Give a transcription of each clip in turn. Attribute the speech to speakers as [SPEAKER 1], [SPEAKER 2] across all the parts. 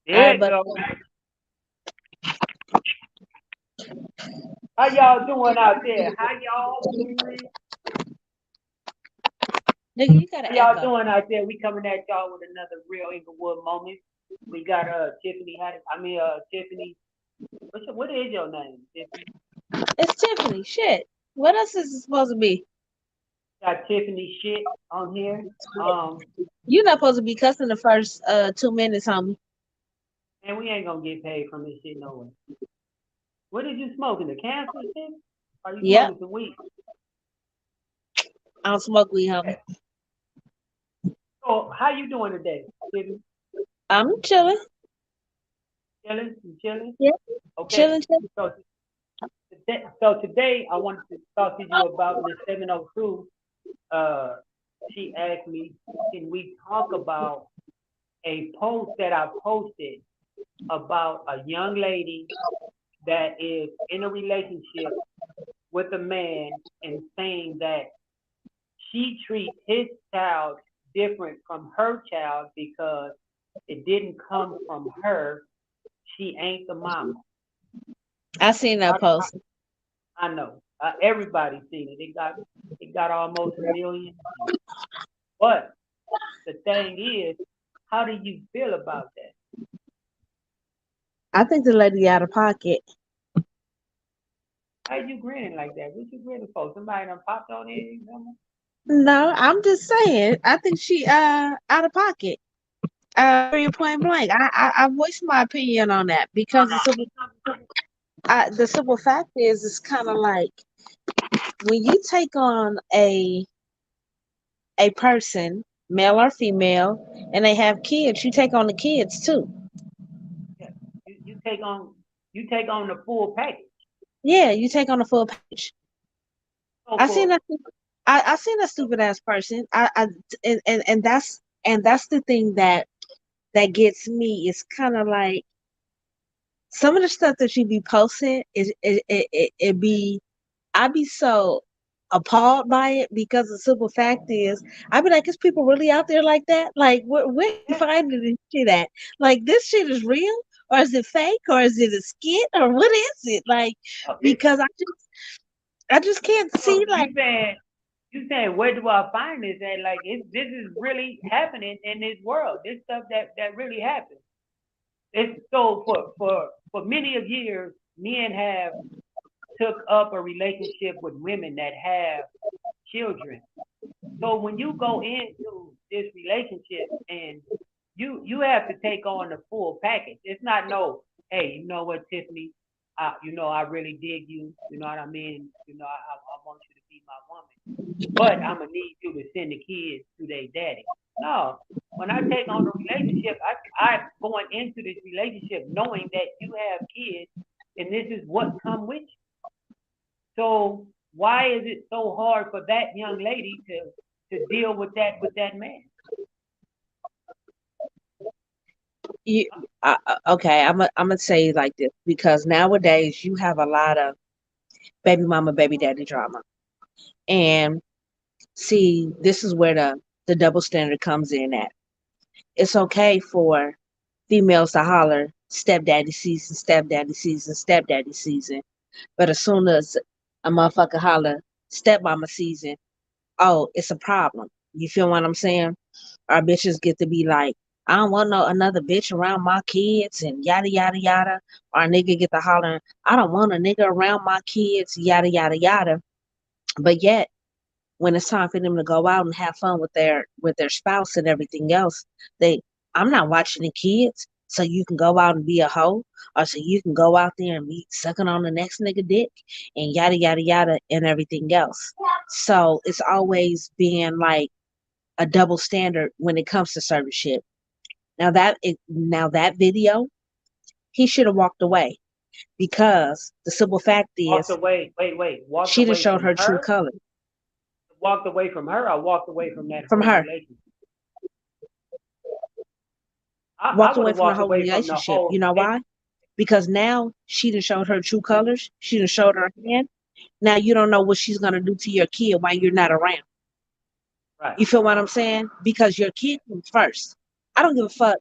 [SPEAKER 1] There
[SPEAKER 2] All right,
[SPEAKER 1] you
[SPEAKER 2] but
[SPEAKER 1] go. How y'all doing out there? How y'all doing?
[SPEAKER 2] nigga, you got
[SPEAKER 1] How
[SPEAKER 2] an
[SPEAKER 1] y'all
[SPEAKER 2] echo.
[SPEAKER 1] doing out there? We coming at y'all with another real Inglewood moment. We got Tiffany. Tiffany. What is your name, Tiffany?
[SPEAKER 2] It's Tiffany. Shit. What else is it supposed to be?
[SPEAKER 1] Got Tiffany shit on here.
[SPEAKER 2] You're not supposed to be cussing the first 2 minutes, homie.
[SPEAKER 1] And we ain't gonna get paid from this shit no way. What is you smoking? The cancer shit? Are you
[SPEAKER 2] Yep.
[SPEAKER 1] smoking some weed?
[SPEAKER 2] I don't smoke weed, homie.
[SPEAKER 1] Okay. So how you doing today, Tiffany?
[SPEAKER 2] I'm chilling.
[SPEAKER 1] Chilling? You chilling?
[SPEAKER 2] Yeah.
[SPEAKER 1] Okay.
[SPEAKER 2] Chilling, chilling.
[SPEAKER 1] So today I wanted to talk to you about Miss 702. Uh, she asked me, can we talk about a post that I posted about a young lady that is in a relationship with a man and saying that she treats his child different from her child because it didn't come from her. She ain't the mama.
[SPEAKER 2] I seen that
[SPEAKER 1] I,
[SPEAKER 2] post.
[SPEAKER 1] I know. Everybody's seen it. It got almost a million. But the thing is, how do you feel about that?
[SPEAKER 2] I think the lady out of pocket.
[SPEAKER 1] Why you grinning like that? What you grinning for? Somebody done popped on in?
[SPEAKER 2] No, I'm just saying. I think she out of pocket. Period, point blank. I voiced my opinion on that because the simple fact is, it's kind of like when you take on a person, male or female, and they have kids, you take on the kids too.
[SPEAKER 1] Yeah. You take on the full package.
[SPEAKER 2] Yeah, you take on the full package.
[SPEAKER 1] So
[SPEAKER 2] I seen
[SPEAKER 1] for
[SPEAKER 2] that. I seen a stupid ass person. And that's the thing that gets me. It's kind of like some of the stuff that you be posting it be I be so appalled by it because the simple fact is I be like, is people really out there like that? Like, where you
[SPEAKER 1] yeah,
[SPEAKER 2] finding this shit at? Like, this shit is real, or is it fake, or is it a skit, or what is it? Like,
[SPEAKER 1] it,
[SPEAKER 2] because I just can't
[SPEAKER 1] so
[SPEAKER 2] see like
[SPEAKER 1] you saying where do I find this at? Like this is really happening in this world. This stuff that really happens. It's so for many of years, men have took up a relationship with women that have children. So when you go into this relationship and you have to take on the full package. It's not no, hey, you know what, Tiffany, I really dig you. You know what I mean? I want you to be my woman, but I'm gonna need you to send the kids to their daddy. No, when I take on the relationship, I'm going into this relationship knowing that you have kids, and this is what come with you. So why is it so hard for that young lady to deal with that man?
[SPEAKER 2] you. Okay, I'm gonna say it like this because nowadays you have a lot of baby mama, baby daddy drama, and see, this is where the double standard comes in at. It's okay for females to holler stepdaddy season, stepdaddy season, stepdaddy season. But as soon as a motherfucker holler stepmama season, oh, it's a problem. You feel what I'm saying? Our bitches get to be like, I don't want no another bitch around my kids and yada yada yada. Our nigga get to hollering, I don't want a nigga around my kids, yada yada yada. But yet when it's time for them to go out and have fun with their spouse and everything else, they I'm not watching the kids. So you can go out and be a hoe, or so you can go out there and be sucking on the next nigga dick, and yada yada yada and everything else. So it's always being like a double standard when it comes to certain shit. Now that video, he should have walked away because the simple fact
[SPEAKER 1] Walked
[SPEAKER 2] is
[SPEAKER 1] away. Wait. Walked
[SPEAKER 2] she just
[SPEAKER 1] away
[SPEAKER 2] showed
[SPEAKER 1] from
[SPEAKER 2] her true
[SPEAKER 1] her.
[SPEAKER 2] color
[SPEAKER 1] Walked away from her. I walked away from that
[SPEAKER 2] from
[SPEAKER 1] whole
[SPEAKER 2] her.
[SPEAKER 1] relationship. I
[SPEAKER 2] Walked
[SPEAKER 1] would
[SPEAKER 2] away
[SPEAKER 1] have
[SPEAKER 2] from the
[SPEAKER 1] walked
[SPEAKER 2] whole
[SPEAKER 1] away from the
[SPEAKER 2] relationship. You
[SPEAKER 1] whole
[SPEAKER 2] know why?
[SPEAKER 1] relationship.
[SPEAKER 2] Because now she done showed her true colors. She done showed her hand. Now you don't know what she's gonna do to your kid while you're not around.
[SPEAKER 1] Right.
[SPEAKER 2] You feel what I'm saying? Because your kid comes first. I don't give a fuck.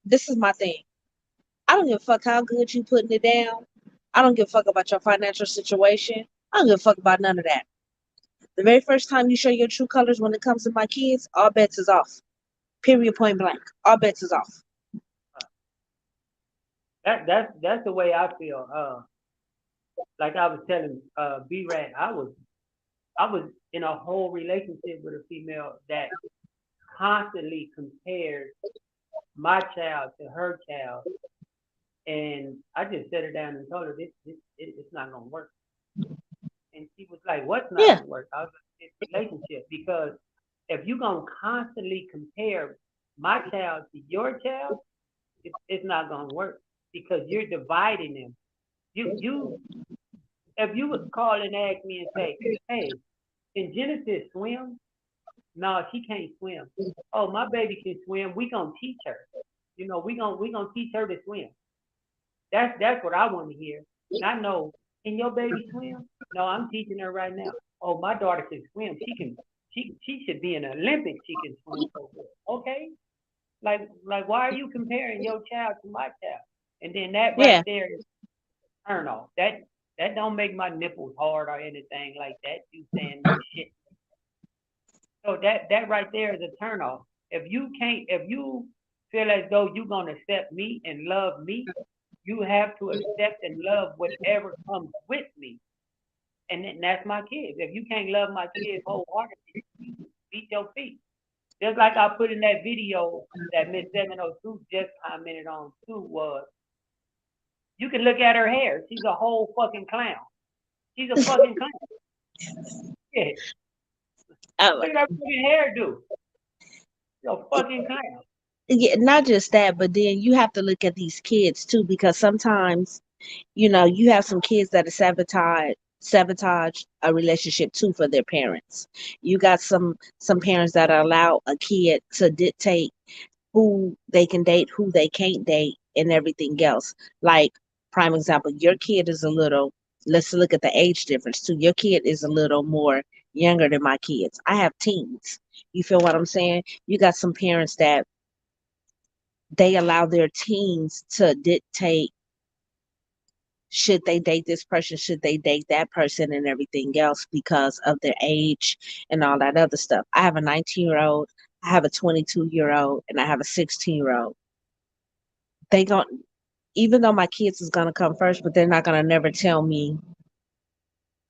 [SPEAKER 2] This is my thing. I don't give a fuck how good you putting it down. I don't give a fuck about your financial situation. I don't give a fuck about none of that. The very first time you show your true colors when it comes to my kids, all bets is off. Period, point blank. All bets is off.
[SPEAKER 1] That's the way I feel. Like I was telling B-Rat, I was in a whole relationship with a female that constantly compared my child to her child, and I just set her down and told her it's not gonna work. And she was like, "What's not
[SPEAKER 2] Yeah,
[SPEAKER 1] gonna work?" I was like, "It's relationship because if you're gonna constantly compare my child to your child, it's not gonna work because you're dividing them. You if you would call and ask me and say, hey, can Genesis swim? No, she can't swim. Oh, my baby can swim. We gonna teach her. We gonna teach her to swim. That's what I want to hear. And I know, can your baby swim? No, I'm teaching her right now. Oh, my daughter can swim. She should be in the Olympics. She can swim so good. Okay, why are you comparing your child to my child? And then that right
[SPEAKER 2] yeah.
[SPEAKER 1] there is turn off. That don't make my nipples hard or anything like that. You saying no shit. So that right there is a turn off. If you feel as though you're gonna accept me and love me, you have to accept and love whatever comes with me. And that's my kids. If you can't love my kids wholeheartedly, beat your feet. Just like I put in that video that Miss 702 just commented on too was you can look at her hair. She's a whole fucking clown. She's a fucking clown. Yeah.
[SPEAKER 2] Uh,
[SPEAKER 1] Look at her fucking hairdo. She's a fucking clown.
[SPEAKER 2] yeah, not just that, but then you have to look at these kids too, because sometimes, you have some kids that are sabotage a relationship too for their parents. You got some parents that allow a kid to dictate who they can date, who they can't date, and everything else. Like, prime example, your kid is a little, let's look at the age difference too. Your kid is a little more younger than my kids. I have teens. You feel what I'm saying? You got some parents that they allow their teens to dictate should they date this person, should they date that person, and everything else because of their age and all that other stuff. I have a 19-year-old, I have a 22-year-old, and I have a 16-year-old. They gon' Even though my kids is gonna come first, but they're not gonna never tell me,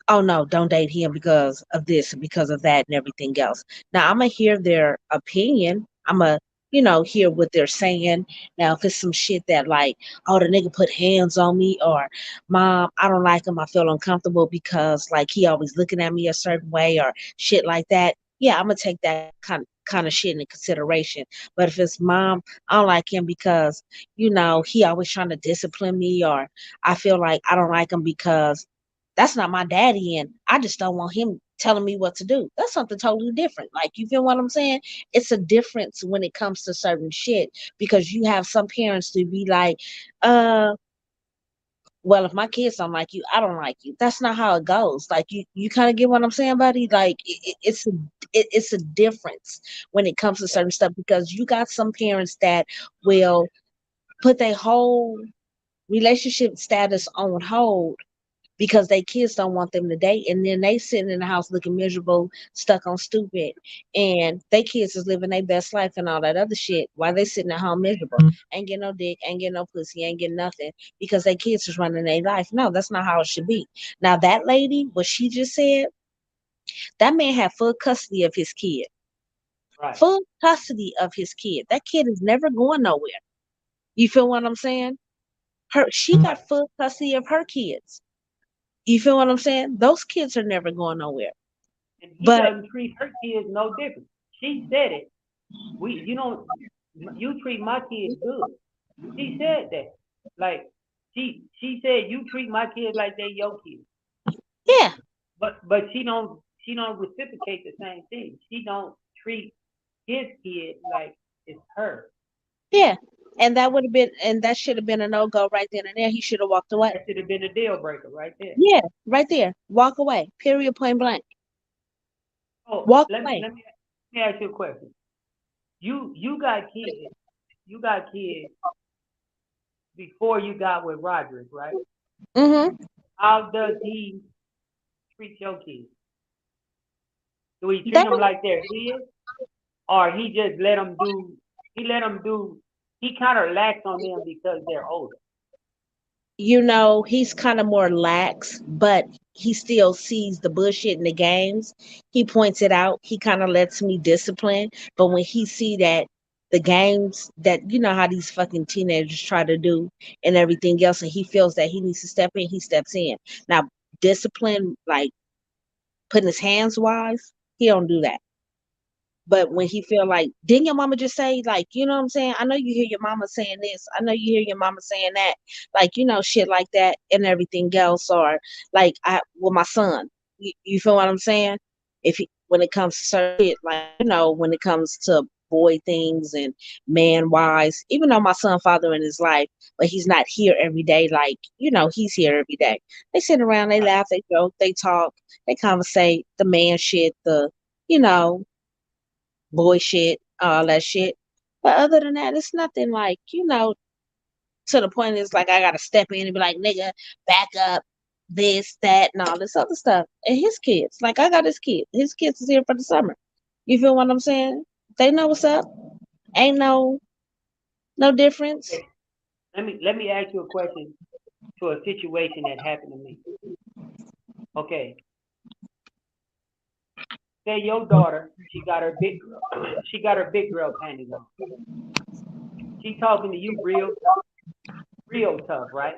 [SPEAKER 2] oh no, don't date him because of this, because of that, and everything else. Now I'm gonna hear their opinion. I'm gonna, hear what they're saying. Now, if it's some shit that like, oh, the nigga put hands on me, or mom, I don't like him, I feel uncomfortable because like he always looking at me a certain way or shit like that. Yeah, I'm gonna take that kind of shit into consideration. But if it's mom, I don't like him because he always trying to discipline me, or I feel like I don't like him because that's not my daddy, and I just don't want him telling me what to do. That's something totally different. Like, you feel what I'm saying? It's a difference when it comes to certain shit, because you have some parents to be like, uh, well, if my kids don't like you, I don't like you. That's not how it goes. Like, you kind of get what I'm saying, buddy? Like, it's a difference when it comes to certain stuff, because you got some parents that will put their whole relationship status on hold because they kids don't want them to date, and then they sitting in the house looking miserable, stuck on stupid, and they kids is living their best life and all that other shit while they sitting at home miserable, ain't getting no dick, ain't getting no pussy, ain't getting nothing because they kids is running their life. No, that's not how it should be. Now that lady, what she just said, that man had full custody of his kid,
[SPEAKER 1] Right.
[SPEAKER 2] full custody of his kid. That kid is never going nowhere. You feel what I'm saying? She
[SPEAKER 1] Right.
[SPEAKER 2] got full custody of her kids. You feel what I'm saying? Those kids are never going nowhere.
[SPEAKER 1] And he
[SPEAKER 2] But
[SPEAKER 1] doesn't treat her kids no different. She said it. You don't, you treat my kids good. She said that. Like, she said you treat my kids like they your kids.
[SPEAKER 2] yeah,
[SPEAKER 1] But she don't reciprocate the same thing. She don't treat his kid like it's her.
[SPEAKER 2] yeah. And that should have been a no go right then and there. He should have walked away.
[SPEAKER 1] That should have been a deal breaker right there.
[SPEAKER 2] Yeah, right there. Walk away. Period, point blank.
[SPEAKER 1] Oh,
[SPEAKER 2] Walk
[SPEAKER 1] let me
[SPEAKER 2] away.
[SPEAKER 1] let me let me ask you a question. You got kids. You got kids before you got with Roderick, right?
[SPEAKER 2] Mm-hmm.
[SPEAKER 1] How does he treat your kids? Do he treat
[SPEAKER 2] That,
[SPEAKER 1] them like they're his, or he just let them do? He let them do. He kind of lax on them because they're older.
[SPEAKER 2] he's kind of more lax, but he still sees the bullshit in the games. He points it out. He kind of lets me discipline. But when he see that the games that how these fucking teenagers try to do and everything else, and he feels that he needs to step in, he steps in. Now, discipline, like putting his hands wise, he don't do that. But when he feel like, didn't your mama just say, like, you know what I'm saying? I know you hear your mama saying this. I know you hear your mama saying that. Like, shit like that and everything else. Or like with my son. You feel what I'm saying? When it comes to certain shit, like, when it comes to boy things and man wise, even though my son father in his life, but he's not here every day. Like, he's here every day. They sit around, they
[SPEAKER 1] Right.
[SPEAKER 2] laugh, they joke, they talk, they conversate the man shit, you know, boy shit, all that shit. But other than that, it's nothing like, to the point it's like I gotta step in and be like, nigga, back up, this, that, and all this other stuff. And his kids, like I got his kids. His kids is here for the summer. You feel what I'm saying? They know what's up. Ain't no difference.
[SPEAKER 1] Okay. Let me ask you a question to a situation that happened to me. Okay. Say your daughter, she got her big girl panties on. She talking to you real tough, right?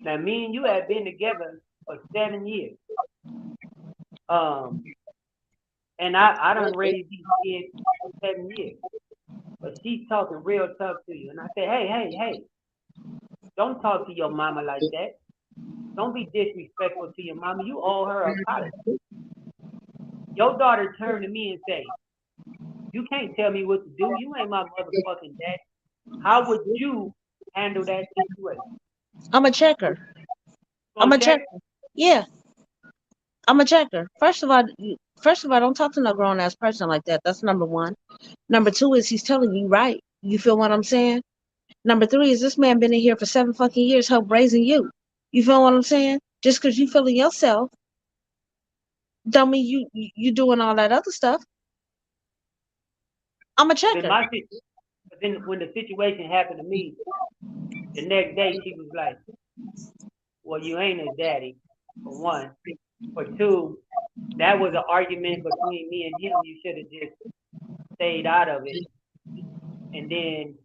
[SPEAKER 1] Now me and you have been together for 7 years. Um, and I done raised these kids for 7 years. But she's talking real tough to you. And I say, hey, don't talk to your mama like that. Don't be disrespectful to your mama. You owe her an apology. Your daughter turned to me and say, you can't tell me what to do. You ain't my motherfucking dad. How would you handle that situation?
[SPEAKER 2] I'm a checker. I'm
[SPEAKER 1] Gonna
[SPEAKER 2] a
[SPEAKER 1] check?
[SPEAKER 2] checker. Yeah, I'm a checker. First of all, don't talk to no grown ass person like that. That's number one. Number two is he's telling you right. You feel what I'm saying? Number three is this man been in here for 7 fucking years, help raising you. You feel what I'm saying? Just because you feeling yourself, don't mean you doing all that other stuff. I'm a
[SPEAKER 1] Then
[SPEAKER 2] checker.
[SPEAKER 1] but then when the situation happened to me, the next day she was like, well, you ain't a daddy, for one. For two, that was an argument between me and him. You should have just stayed out of it. And then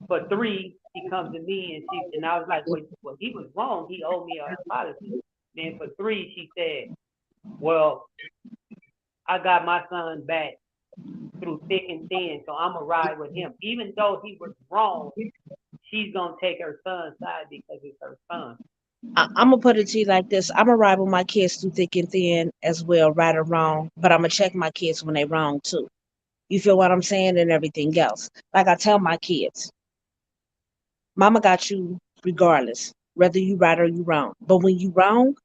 [SPEAKER 1] for three, he comes to me and I was like, well, he was wrong. He owed me an apology. Then for three, she said, well, I got my son back through thick and thin, so I'm gonna ride with him. Even though he was wrong, she's gonna take her son's side because it's her son.
[SPEAKER 2] I'm gonna put it to you like this: I'm gonna ride with my kids through thick and thin as well, right or wrong. But I'm gonna check my kids when they wrong too. You feel what I'm saying, and everything else. Like I tell my kids, Mama got you regardless, whether you right or you wrong. But when you wrong,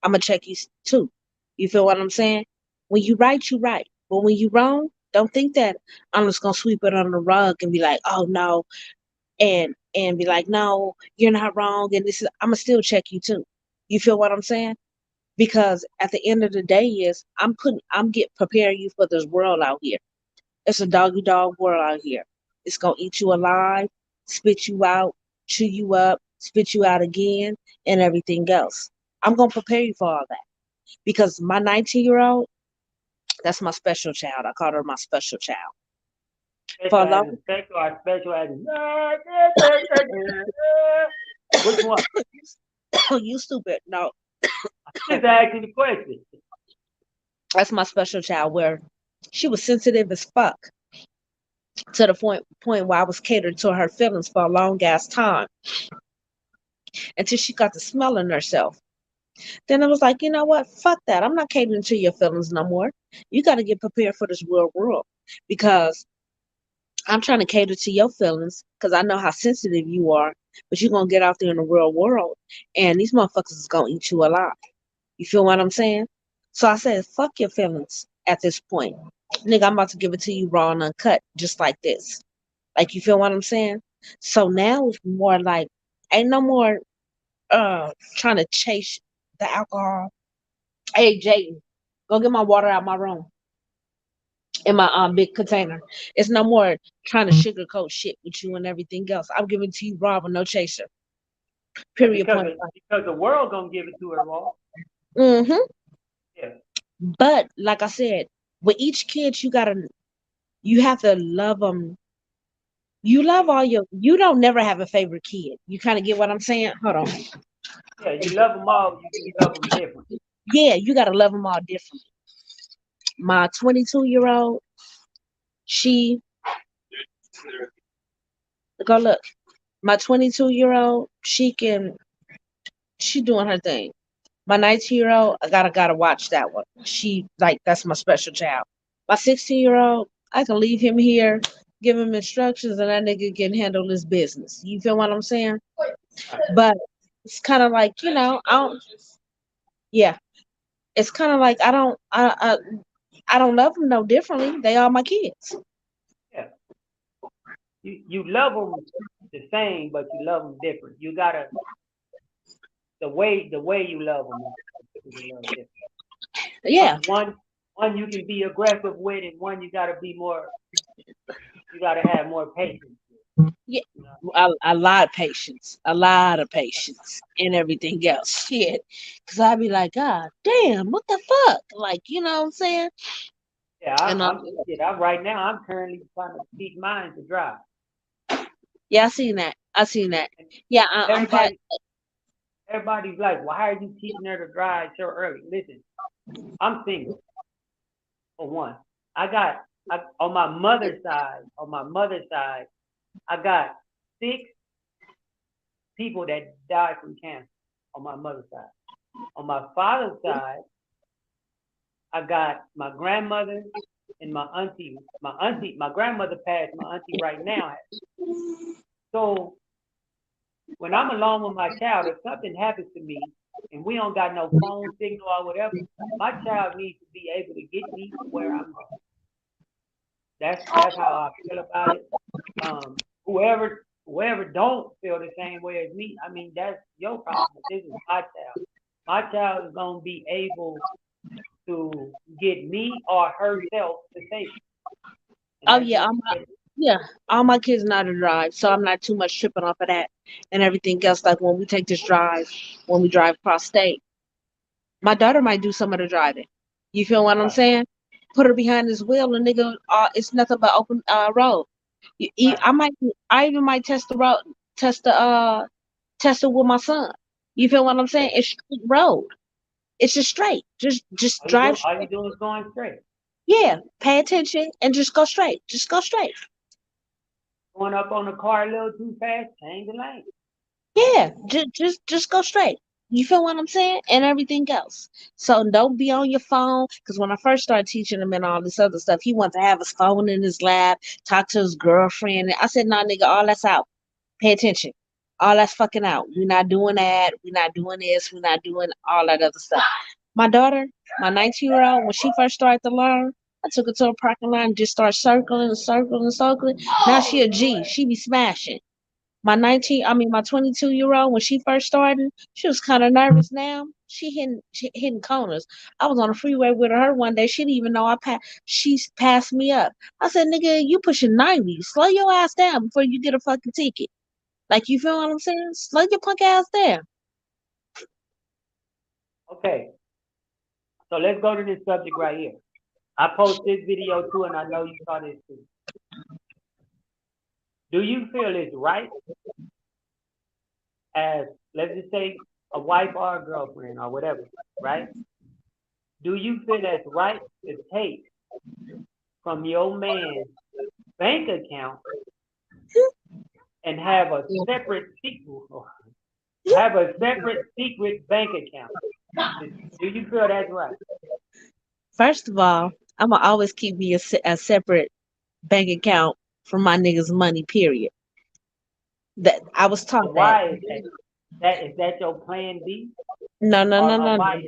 [SPEAKER 2] I'm gonna check you too. You feel what I'm saying? When you right, you right. But when you wrong, don't think that I'm just gonna sweep it under the rug and be like, oh no, and be like, no, you're not wrong, and this is I'm gonna still check you too. You feel what I'm saying? Because at the end of the day, is I'm get preparing you for this world out here. It's a doggy dog world out here. It's gonna eat you alive, spit you out, chew you up, spit you out again, and everything else. I'm gonna prepare you for all that because my 19-year-old, that's my special child. I call her my special child. For
[SPEAKER 1] Special
[SPEAKER 2] a
[SPEAKER 1] as
[SPEAKER 2] long,
[SPEAKER 1] in special or special as in which one?
[SPEAKER 2] you stupid. No,
[SPEAKER 1] Just asking the question.
[SPEAKER 2] that's my special child. Where she was sensitive as fuck to the point where I was catering to her feelings for a long ass time until she got to smelling herself. Then I was like, you know what? Fuck that. I'm not catering to your feelings no more. You got to get prepared for this real world because I'm trying to cater to your feelings because I know how sensitive you are. But you're going to get out there in the real world and these motherfuckers is going to eat you alive. You feel what I'm saying? So I said, fuck your feelings at this point. Nigga, I'm about to give it to you raw and uncut, just like this. Like, you feel what I'm saying? So now it's more like, ain't no more trying to chase the alcohol. Hey, Jayden, go get my water out my room in my big container. It's no more trying to sugarcoat shit with you and everything else. I'm giving it to you raw with no chaser.
[SPEAKER 1] Yeah,
[SPEAKER 2] Period. Point blank.
[SPEAKER 1] because the world gonna give it to her all.
[SPEAKER 2] Mm-hmm.
[SPEAKER 1] Yeah.
[SPEAKER 2] But like I said, with each kid, you have to love them. You love you don't never have a favorite kid. You kind of get what I'm saying? Hold on.
[SPEAKER 1] Yeah, you love them all. You love them different.
[SPEAKER 2] Yeah, you got to love them all differently. My 22-year-old, she, go look. My 22-year-old, she doing her thing. My 19-year-old, I gotta watch that one. She like that's my special child. My 16-year-old, I can leave him here, give him instructions, and that nigga can handle his business. You feel what I'm saying?
[SPEAKER 1] Right.
[SPEAKER 2] But it's kind of like, I don't. Yeah, it's kind of like I don't love them no differently. They are my kids.
[SPEAKER 1] Yeah. You love them the same, but you love them different. You gotta the way you love them is a little different.
[SPEAKER 2] Yeah,
[SPEAKER 1] One you can be aggressive with, and one you gotta be more. You gotta have more patience.
[SPEAKER 2] yeah.
[SPEAKER 1] You know?
[SPEAKER 2] A lot of patience, and everything else. Shit, because I'd be like, God damn, what the fuck? Like, you know what I'm saying?
[SPEAKER 1] Yeah,
[SPEAKER 2] And
[SPEAKER 1] I'm right now. I'm currently trying to teach mine to drive.
[SPEAKER 2] yeah, I seen that. I seen that.
[SPEAKER 1] And
[SPEAKER 2] Yeah, I'm pat.
[SPEAKER 1] everybody's like, why are you teaching her to drive so early? Listen, I'm single for one. On my mother's side. I got 6 people that died from cancer on my mother's side. On my father's side, I got my grandmother and my auntie. My grandmother passed. My auntie right now. So when I'm alone with my child, if something happens to me and we don't got no phone signal or whatever, my child needs to be able to get me where I'm going. That's how I feel about it. Whoever don't feel the same way as me, I mean that's your problem. But this is my child. My child is gonna be able to get me or herself to safety, and
[SPEAKER 2] Oh
[SPEAKER 1] that's
[SPEAKER 2] yeah,
[SPEAKER 1] just the way.
[SPEAKER 2] yeah. All my kids know how to drive, so I'm not too much tripping off of that and everything else. Like when we take this drive, when we drive across state, my daughter might do some of the driving. You feel what I'm
[SPEAKER 1] Right,
[SPEAKER 2] saying? Put her behind this wheel, and nigga, it's nothing but open road.
[SPEAKER 1] right.
[SPEAKER 2] I even might test the road, test the test it with my son. You feel what I'm saying?
[SPEAKER 1] Yeah.
[SPEAKER 2] It's straight road. It's just straight. Just drive
[SPEAKER 1] All you
[SPEAKER 2] straight.
[SPEAKER 1] doing is going straight.
[SPEAKER 2] Yeah, pay attention and just go straight. Just go straight.
[SPEAKER 1] Going up on the car a little too fast, change the lane.
[SPEAKER 2] Yeah, just go straight. You feel what I'm saying? And everything else. So don't be on your phone. Because when I first started teaching him and all this other stuff, he wanted to have his phone in his lap, talk to his girlfriend. And I said, nah, nigga, all that's out. Pay attention. All that's fucking out. We're not doing that. We're not doing this. We're not doing all that other stuff. My daughter, my 19-year-old, when she first started to learn, I took her to a parking lot and just started circling and circling and circling. Now she a G. She be smashing. My 22-year-old, when she first started, she was kind of nervous. Now she hitting corners. I was on the freeway with her one day. She didn't even know she passed me up. I said, "Nigga, you pushing 90. Slow your ass down before you get a fucking ticket." Like, you feel what I'm saying? Slow your punk ass down.
[SPEAKER 1] Okay, so let's go to this subject right here. I posted this video too, and I know you saw this too. Do you feel it's right as, let's just say, a wife or a girlfriend or whatever, right? Do you feel it's right to take from your man's bank account and have a separate secret bank account? Do you feel that's right?
[SPEAKER 2] First of all, I'm gonna always keep me a separate bank account for my niggas' money. Period. That I was taught
[SPEAKER 1] But
[SPEAKER 2] that.
[SPEAKER 1] why is that? Is that your plan B?
[SPEAKER 2] No, no, no,
[SPEAKER 1] Or
[SPEAKER 2] no, no,
[SPEAKER 1] why?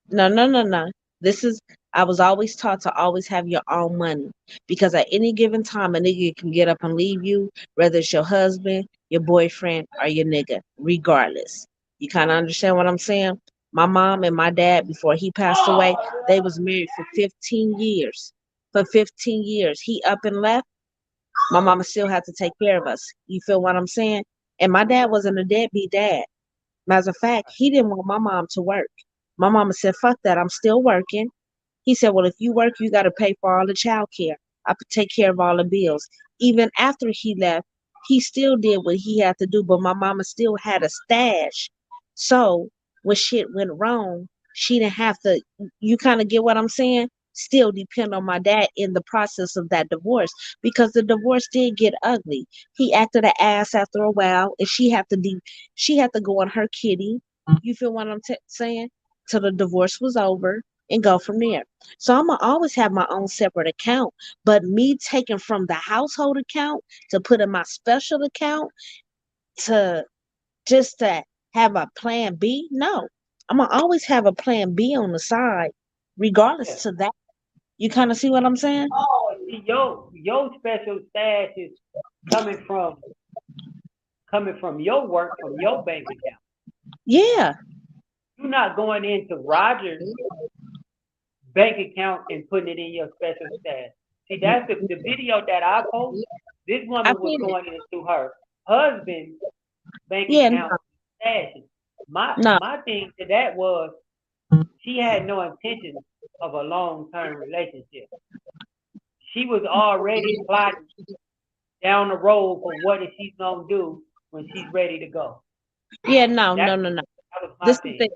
[SPEAKER 2] no, no, no, no. This is I was always taught to always have your own money because at any given time, a nigga can get up and leave you, whether it's your husband, your boyfriend, or your nigga, regardless. You kind of understand what I'm saying? My mom and my dad, before he passed away, they was married for 15 years. For 15 years, he up and left. My mama still had to take care of us. You feel what I'm saying? And my dad wasn't a deadbeat dad. Matter of fact, he didn't want my mom to work. My mama said, fuck that, I'm still working. He said, well, if you work, you got to pay for all the child care. I could take care of all the bills. Even after he left, he still did what he had to do, but my mama still had a stash. So when shit went wrong, she didn't have to, you kind of get what I'm saying? Still depend on my dad in the process of that divorce because the divorce did get ugly. He acted an ass after a while, and she had to go on her kitty. You feel what I'm saying? Till the divorce was over and go from there. So I'm gonna always have my own separate account, but me taking from the household account to put in my special account to just to have a plan B, no. I'm gonna always have a plan B on the side,
[SPEAKER 1] Yeah.
[SPEAKER 2] regardless to that. You kind of see what I'm saying?
[SPEAKER 1] See, your special stash is coming from coming from your work, from your bank account.
[SPEAKER 2] Yeah,
[SPEAKER 1] You're not going into Roger's bank account and putting it in your special stash. See, that's the video that I post. This
[SPEAKER 2] I
[SPEAKER 1] woman was
[SPEAKER 2] feel it.
[SPEAKER 1] going into her husband's bank
[SPEAKER 2] Yeah,
[SPEAKER 1] account stashing. My
[SPEAKER 2] no,
[SPEAKER 1] my thing to that was she had no intention of a long term relationship. She was already plotting down the road for what is she's gonna do when she's ready to go.
[SPEAKER 2] yeah, no, no,
[SPEAKER 1] That
[SPEAKER 2] no, no.
[SPEAKER 1] that was my
[SPEAKER 2] This is the
[SPEAKER 1] thing.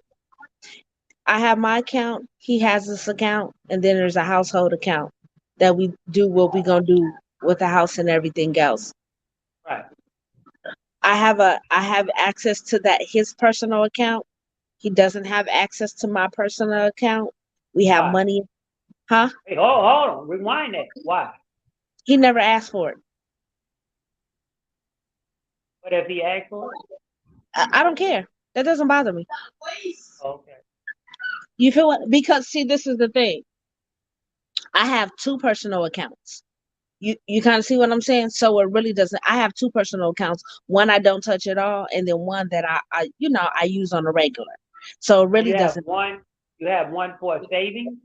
[SPEAKER 2] I have my account. He has this account, and then there's a household account that we do what we gonna do with the house and everything else.
[SPEAKER 1] Right.
[SPEAKER 2] I have access to that his personal account. He doesn't have access to my personal account. We have
[SPEAKER 1] Why?
[SPEAKER 2] money, huh?
[SPEAKER 1] Hey, hold on. Rewind that. Why?
[SPEAKER 2] He never asked for it.
[SPEAKER 1] What if he asked for it?
[SPEAKER 2] I don't care. That doesn't bother me.
[SPEAKER 1] Okay.
[SPEAKER 2] You feel what? Because see, this is the thing. I have two personal accounts. You kind of see what I'm saying? So it really doesn't. I have two personal accounts. One I don't touch at all, and then one that I use on a regular. So it
[SPEAKER 1] So
[SPEAKER 2] really doesn't.
[SPEAKER 1] you have one for savings?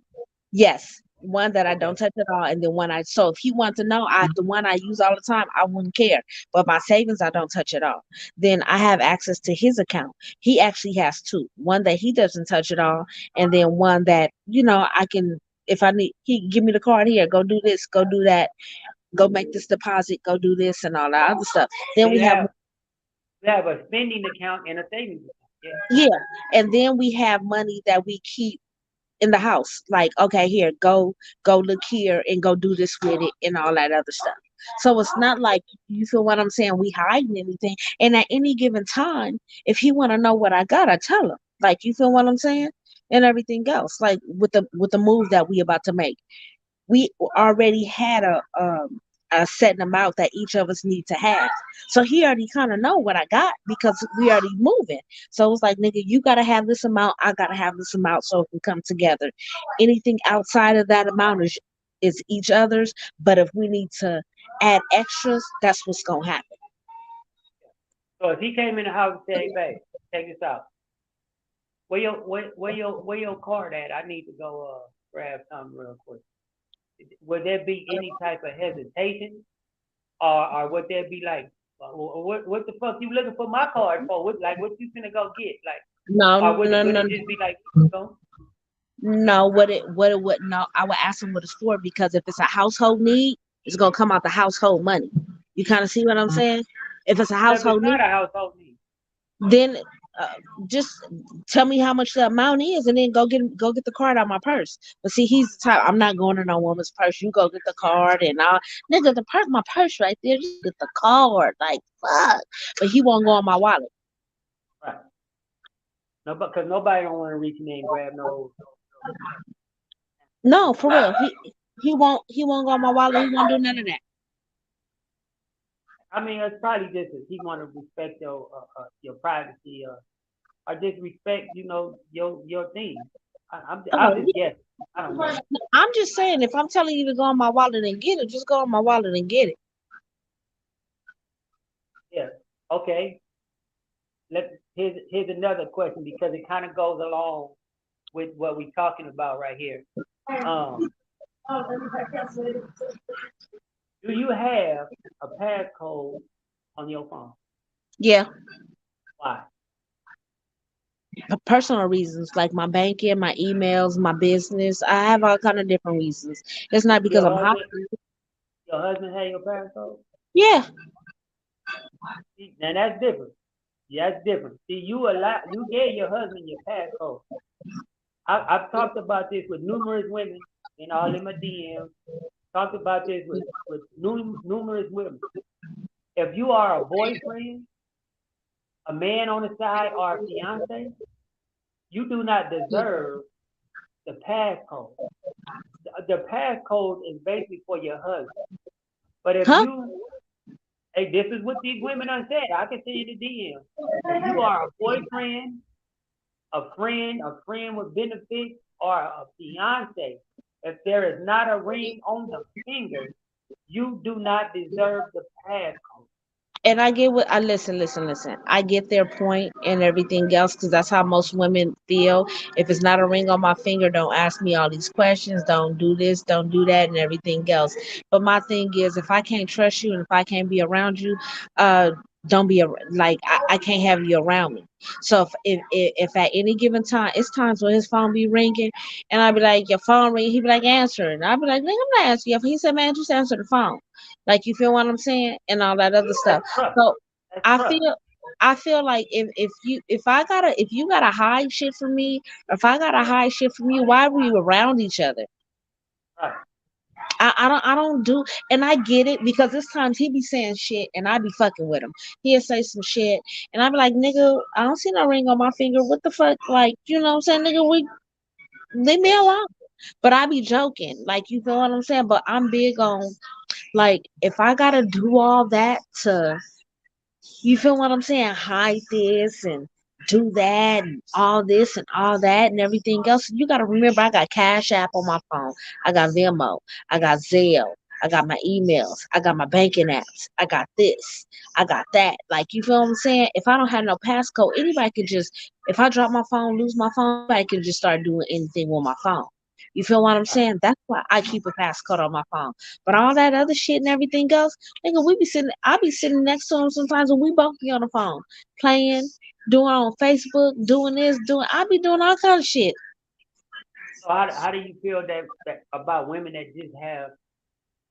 [SPEAKER 2] Yes, one that I
[SPEAKER 1] Okay.
[SPEAKER 2] don't touch at all, and then one I. So if he wants to know, the one I use all the time, I wouldn't care. But my savings, I don't touch at all. Then I have access to his account. He actually has two. One that he doesn't touch at all, and then one that I can. If I need, he give me the card here. Go do this. Go do that. Go make this deposit. Go do this and all that other stuff.
[SPEAKER 1] So
[SPEAKER 2] Then we have
[SPEAKER 1] you have a spending account and a savings account. Yeah.
[SPEAKER 2] yeah, and then we have money that we keep in the house. Like, okay, here, go look here and go do this with it and all that other stuff. So it's not like you feel what I'm saying, we hiding anything. And at any given time, if he wanna know what I got, I tell him. Like you feel what I'm saying? And everything else. Like with the move that we about to make. We already had a set amount that each of us need to have. So he already kind of know what I got because we already moving. So it's like, nigga, you gotta have this amount, I gotta have this amount so it can come together. Anything outside of that amount is each other's. But if we need to add extras, that's what's gonna happen.
[SPEAKER 1] So if he came in the house and said, "Hey, babe, check this out. Where your card at? I need to go grab something real quick." Would there be any type of hesitation, or would there be like, what the fuck you looking for my card for? What you finna go get? Like,
[SPEAKER 2] No,
[SPEAKER 1] or would
[SPEAKER 2] no,
[SPEAKER 1] it would
[SPEAKER 2] no,
[SPEAKER 1] it
[SPEAKER 2] no.
[SPEAKER 1] just be like, go?
[SPEAKER 2] No, what it would no, I would ask him what it's for because if it's a household need, it's gonna come out the household money. You kind of see what I'm saying? If it's a
[SPEAKER 1] What if it's
[SPEAKER 2] household need,
[SPEAKER 1] not a household need?
[SPEAKER 2] then uh, just tell me how much the amount is, and then go get the card out of my purse. But see, he's the type I'm not going to no woman's purse. You go get the card and all, nigga. My purse right there. Just get the card, like fuck. But he won't go on my wallet.
[SPEAKER 1] Right. No, because nobody don't want to reach in there and grab no.
[SPEAKER 2] No, for real. He won't go on my wallet. He won't do none of that.
[SPEAKER 1] I mean, it's probably just that he want to respect your privacy, or just respect, your thing.
[SPEAKER 2] Oh,
[SPEAKER 1] I'm just guessing. I don't know.
[SPEAKER 2] yeah. I'm just saying, if I'm telling you to go on my wallet and get it, just go on my wallet and get it.
[SPEAKER 1] Yeah. Okay. Here's another question because it kind of goes along with what we're talking about right here. Um, do you have a passcode on your phone?
[SPEAKER 2] Yeah,
[SPEAKER 1] Why?
[SPEAKER 2] for personal reasons like my banking, my emails, my business. I have all kind of different reasons. It's not because
[SPEAKER 1] Your
[SPEAKER 2] I'm hot.
[SPEAKER 1] husband, your husband had your passcode?
[SPEAKER 2] Yeah.
[SPEAKER 1] See, now that's different. Yeah, that's different. See, you gave your husband your passcode. I've talked about this with numerous women in all in my DMs. Talked about this with numerous women. If you are a boyfriend, a man on the side, or a fiance, you do not deserve the passcode. The passcode is basically for your husband. But if
[SPEAKER 2] Huh?
[SPEAKER 1] you, hey, this is what these women are saying. I can see you the DM. If you are a boyfriend, a friend with benefits, or a fiance, if there is not a ring on the finger, you do not deserve the passcode.
[SPEAKER 2] And I get what I listen. I get their point and everything else because that's how most women feel. If it's not a ring on my finger, don't ask me all these questions. Don't do this, don't do that, and everything else. But my thing is, if I can't trust you and if I can't be around you, uh, don't be like I can't have you around me. So if at any given time, it's times when his phone be ringing, and I be like, your phone ring, he be like, answer it. And I be like, nigga, I'm not answering you. He said, man, just answer the phone. Like you feel what I'm saying, and all that other
[SPEAKER 1] That's
[SPEAKER 2] stuff.
[SPEAKER 1] trust.
[SPEAKER 2] So
[SPEAKER 1] That's
[SPEAKER 2] I
[SPEAKER 1] trust.
[SPEAKER 2] feel I feel like if you gotta hide shit from me, or if I gotta hide shit from you, why were you around each other?
[SPEAKER 1] Right.
[SPEAKER 2] I don't do, and I get it because this times he be saying shit and I be fucking with him. He'll say some shit and I be like, nigga, I don't see no ring on my finger. What the fuck? Like, you know what I'm saying, nigga, we leave me alone. But I be joking, like you feel what I'm saying. But I'm big on like if I gotta do all that to, you feel what I'm saying? Hide this and do that and all this and all that and everything else. You got to remember, I got Cash App on my phone. I got Venmo. I got Zelle. I got my emails. I got my banking apps. I got this. I got that. Like, you feel what I'm saying? If I don't have no passcode, anybody could just, if I drop my phone, lose my phone, anybody can just start doing anything with my phone. You feel what I'm
[SPEAKER 1] Right.
[SPEAKER 2] saying? That's why I keep a passcode on my phone. But all that other shit and everything else, nigga, we be sitting. I be sitting next to him sometimes, and we both be on the phone, playing, doing on Facebook, doing this, doing. I be doing all kind of shit.
[SPEAKER 1] So how do you feel that about women that just have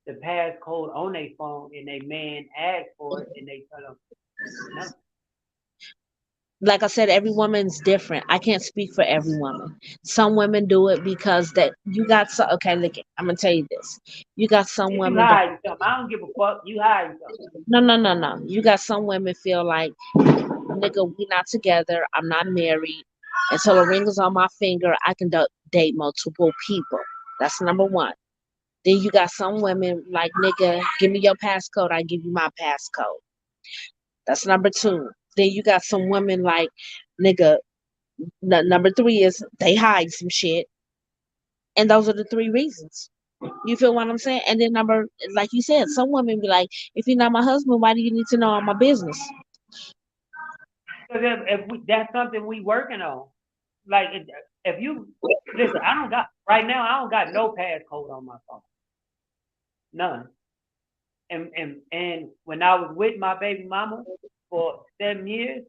[SPEAKER 1] the passcode on their phone and they man asks for it and they tell them no?
[SPEAKER 2] Like I said, every woman's different. I can't speak for every woman. Some women do it because that you got some. Okay, look, I'm gonna tell you this. You got some
[SPEAKER 1] If you
[SPEAKER 2] women that
[SPEAKER 1] hiding something, I don't give a fuck. You hiding something.
[SPEAKER 2] no. You got some women feel like, nigga, we not together. I'm not married. Until a ring is on my finger, I can date multiple people. That's number one. Then you got some women like, nigga, give me your passcode, I give you my passcode. That's number two. Then you got some women like, nigga, number three is they hide some shit. And those are the three reasons. You feel what I'm saying? And then number, like you said, some women be like, if you're not my husband, why do you need to know all my business?
[SPEAKER 1] Because that's something we working on. Like if you listen, I don't got right now. I don't got no passcode on my phone, none. And when I was with my baby mama for 7 years,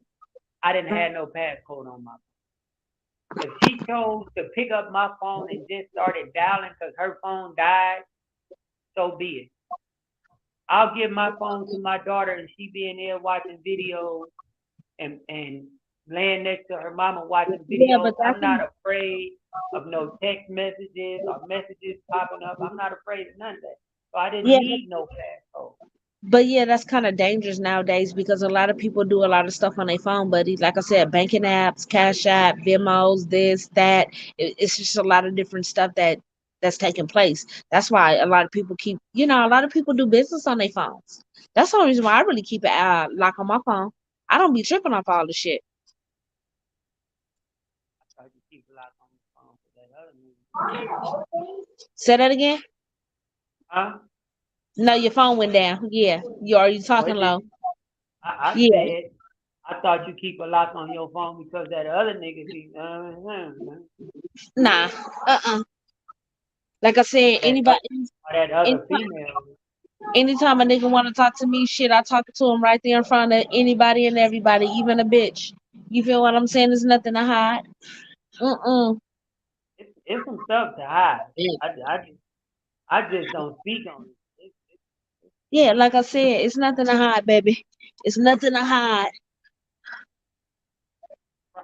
[SPEAKER 1] I didn't have no passcode on my phone. If she chose to pick up my phone and just started dialing because her phone died, so be it. I'll give my phone to my daughter and she be in there watching videos and laying next to her mama watching
[SPEAKER 2] Yeah,
[SPEAKER 1] videos.
[SPEAKER 2] but that's
[SPEAKER 1] I'm not afraid of no text messages or messages popping up. I'm not afraid of none of that. So I didn't
[SPEAKER 2] yeah,
[SPEAKER 1] need no passcode.
[SPEAKER 2] but yeah, that's kind of dangerous nowadays because a lot of people do a lot of stuff on their phone, buddy. Like I said, banking apps, Cash App, Venmos, this, that. It's just a lot of different stuff that's taking place. That's why a lot of people keep, a lot of people do business on their phones. That's the only reason why I really keep it lock on my phone. I don't be tripping off all the shit.
[SPEAKER 1] I tried to keep a lot on the phone
[SPEAKER 2] Say that again.
[SPEAKER 1] Huh?
[SPEAKER 2] No, your phone went down. Yeah, you
[SPEAKER 1] Oh,
[SPEAKER 2] talking
[SPEAKER 1] it
[SPEAKER 2] low?
[SPEAKER 1] didn't. I
[SPEAKER 2] Yeah.
[SPEAKER 1] said, I thought you keep a lock on your phone because that other nigga be,
[SPEAKER 2] Nah. Like I said,
[SPEAKER 1] that, that other
[SPEAKER 2] anytime,
[SPEAKER 1] female.
[SPEAKER 2] anytime a nigga want to talk to me, shit, I talk to him right there in front of anybody and everybody, even a bitch. You feel what I'm saying? There's nothing to hide. Mm-mm.
[SPEAKER 1] It's some stuff to hide. I just don't speak on it.
[SPEAKER 2] Yeah, like I said, it's nothing to hide, baby. It's nothing to hide.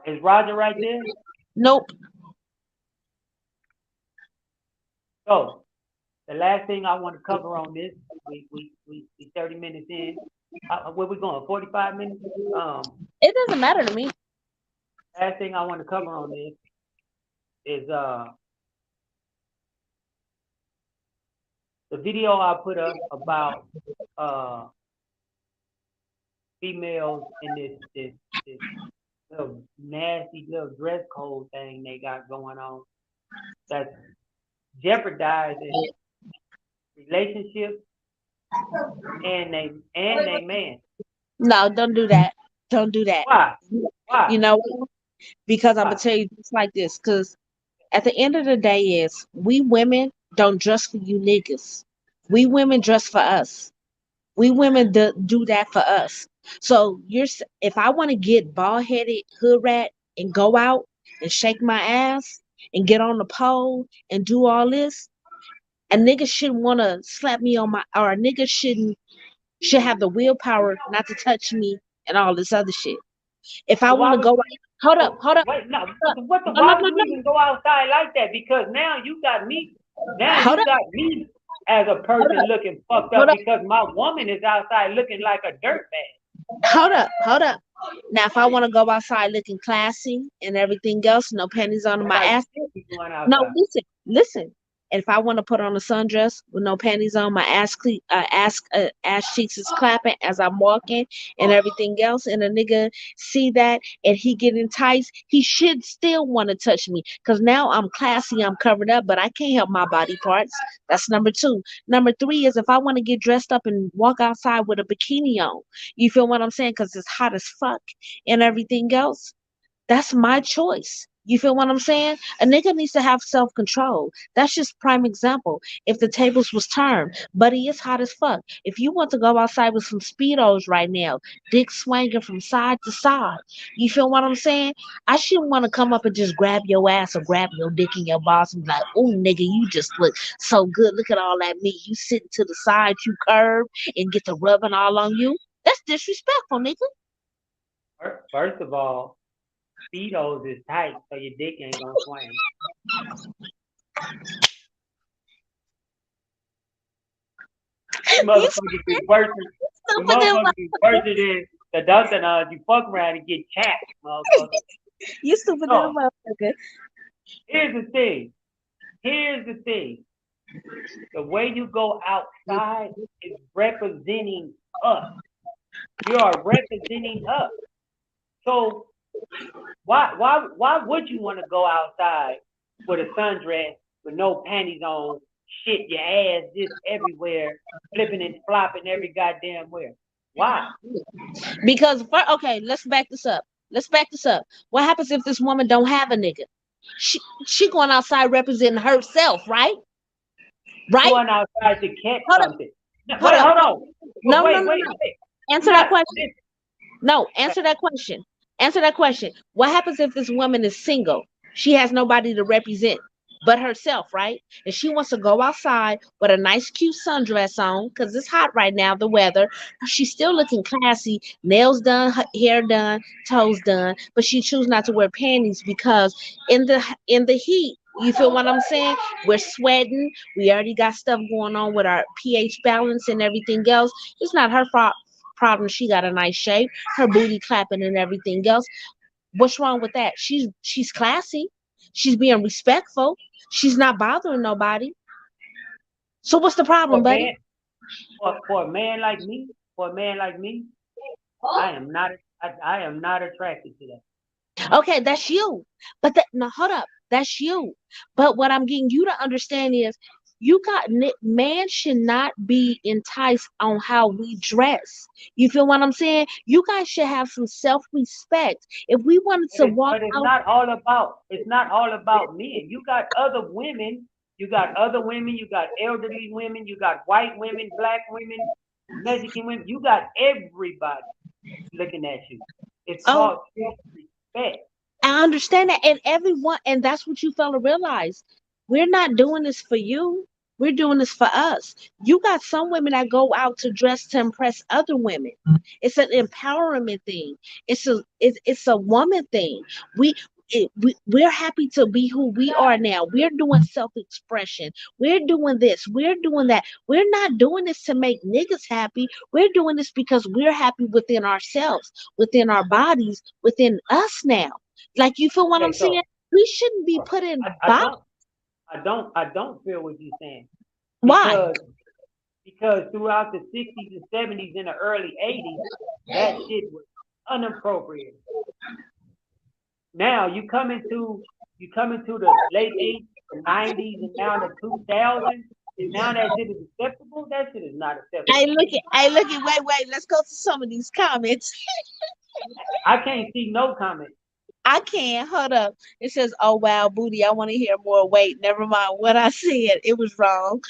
[SPEAKER 1] Is Roger right there?
[SPEAKER 2] Nope.
[SPEAKER 1] So the last thing I want to cover on this, we 30 minutes in. Where we going? 45 minutes.
[SPEAKER 2] It doesn't matter to me.
[SPEAKER 1] Last thing I want to cover on this is the video I put up about females in this little nasty little dress code thing they got going on that's jeopardizing relationships and they man.
[SPEAKER 2] No, don't do that. Don't do that.
[SPEAKER 1] Why?
[SPEAKER 2] You
[SPEAKER 1] Why?
[SPEAKER 2] know, because I'm gonna
[SPEAKER 1] Why?
[SPEAKER 2] tell you just like this. Because at the end of the day, is we women don't dress for you niggas. We women dress for us. We women do that for us. So if I want to get bald headed hood rat and go out and shake my ass and get on the pole and do all this, a nigga shouldn't want to slap me on my, or a nigga should have the willpower not to touch me and all this other shit. If I
[SPEAKER 1] But
[SPEAKER 2] want
[SPEAKER 1] why
[SPEAKER 2] to
[SPEAKER 1] would
[SPEAKER 2] go, hold up,
[SPEAKER 1] oh
[SPEAKER 2] hold up,
[SPEAKER 1] wait no
[SPEAKER 2] hold up. No, no,
[SPEAKER 1] why would
[SPEAKER 2] no,
[SPEAKER 1] you
[SPEAKER 2] no.
[SPEAKER 1] even go outside like that? Because now
[SPEAKER 2] Hold
[SPEAKER 1] you
[SPEAKER 2] up,
[SPEAKER 1] got me as a
[SPEAKER 2] hold
[SPEAKER 1] person
[SPEAKER 2] up,
[SPEAKER 1] looking fucked
[SPEAKER 2] hold
[SPEAKER 1] up
[SPEAKER 2] up,
[SPEAKER 1] because my woman is outside looking like a dirtbag.
[SPEAKER 2] hold up, hold up. Now, if I want to go outside looking classy and everything else, no panties on
[SPEAKER 1] That's
[SPEAKER 2] my
[SPEAKER 1] how you
[SPEAKER 2] ass.
[SPEAKER 1] should be going
[SPEAKER 2] No,
[SPEAKER 1] outside.
[SPEAKER 2] listen. And if I want to put on a sundress with no panties on, my ass cheeks is clapping as I'm walking and everything else, and a nigga see that and he get enticed, he should still want to touch me because now I'm classy, I'm covered up, but I can't help my body parts. That's number two. Number three is if I want to get dressed up and walk outside with a bikini on, you feel what I'm saying? Because it's hot as fuck and everything else. That's my choice. You feel what I'm saying? A nigga needs to have self control. That's just prime example. If the tables was turned, buddy, it's hot as fuck. If you want to go outside with some speedos right now, dick swinging from side to side, you feel what I'm saying? I shouldn't want to come up and just grab your ass or grab your dick in your balls and be like, "Oh, nigga, you just look so good. Look at all that meat. You sitting to the side, you curve and get the rubbing all on you. That's disrespectful, nigga."
[SPEAKER 1] First of all, speedos is tight, so your dick ain't gonna swing.
[SPEAKER 2] You
[SPEAKER 1] Motherfuckers be worse. The
[SPEAKER 2] stupid than
[SPEAKER 1] motherfuckers be worse than the Dunkin' you fuck around and get chapped, motherfucker.
[SPEAKER 2] You stupid little
[SPEAKER 1] So
[SPEAKER 2] motherfucker.
[SPEAKER 1] here's the thing. Here's the thing. The way you go outside is representing us. You are representing us. So why would you want to go outside with a sundress with no panties on, shit your ass just everywhere, flipping and flopping every goddamn where? Why?
[SPEAKER 2] Because okay, let's back this up. Let's back this up. What happens if this woman don't have a nigga? She going outside representing herself, right? Right?
[SPEAKER 1] Going outside to catch
[SPEAKER 2] Hold up,
[SPEAKER 1] something. No,
[SPEAKER 2] hold
[SPEAKER 1] wait,
[SPEAKER 2] up.
[SPEAKER 1] hold on.
[SPEAKER 2] No, no,
[SPEAKER 1] Wait,
[SPEAKER 2] no,
[SPEAKER 1] wait,
[SPEAKER 2] no.
[SPEAKER 1] wait.
[SPEAKER 2] Answer
[SPEAKER 1] You
[SPEAKER 2] that
[SPEAKER 1] got
[SPEAKER 2] question. No, answer that question. Answer that question. What happens if this woman is single? She has nobody to represent but herself, right? And she wants to go outside with a nice, cute sundress on because it's hot right now, the weather. She's still looking classy, nails done, hair done, toes done, but she chooses not to wear panties because in the heat. You feel what I'm saying? We're sweating. We already got stuff going on with our pH balance and everything else. It's not her fault problem. She got a nice shape, her booty clapping and everything else. What's wrong with that? She's classy. She's being respectful. She's not bothering nobody. So what's the
[SPEAKER 1] for
[SPEAKER 2] problem,
[SPEAKER 1] a
[SPEAKER 2] buddy?
[SPEAKER 1] man, for a man like me, for a man like me, I am not attracted to that.
[SPEAKER 2] Okay, that's you. But no, hold up. That's you. But what I'm getting you to understand is man should not be enticed on how we dress. You feel what I'm saying? You guys should have some self-respect. If we wanted to walk
[SPEAKER 1] But it's
[SPEAKER 2] out,
[SPEAKER 1] not all about men. You got other women, you got elderly women, you got white women, black women, Mexican women, you got everybody looking at you. It's
[SPEAKER 2] oh,
[SPEAKER 1] called self-respect.
[SPEAKER 2] I understand that. And everyone, and that's what you fail to realize. We're not doing this for you. We're doing this for us. You got some women that go out to dress to impress other women. It's an empowerment thing. It's a woman thing. We we're happy to be who we are now. We're doing self-expression. We're doing this. We're doing that. We're not doing this to make niggas happy. We're doing this because we're happy within ourselves, within our bodies, within us now. Like, you feel what I'm
[SPEAKER 1] Okay,
[SPEAKER 2] saying?
[SPEAKER 1] so
[SPEAKER 2] We shouldn't be put in
[SPEAKER 1] I, I
[SPEAKER 2] box.
[SPEAKER 1] don't I don't feel what you're saying
[SPEAKER 2] Why?
[SPEAKER 1] because throughout the 60s and 70s and the early 80s, that shit was inappropriate. Now you come into the late 80s, the 90s, and now the 2000s, and now that shit is acceptable. That shit is not acceptable.
[SPEAKER 2] Wait, let's go to some of these comments.
[SPEAKER 1] I can't see no comment.
[SPEAKER 2] I can. Hold up. It says, "Oh wow, booty. I want to hear more." Wait, never mind what I said. It was wrong.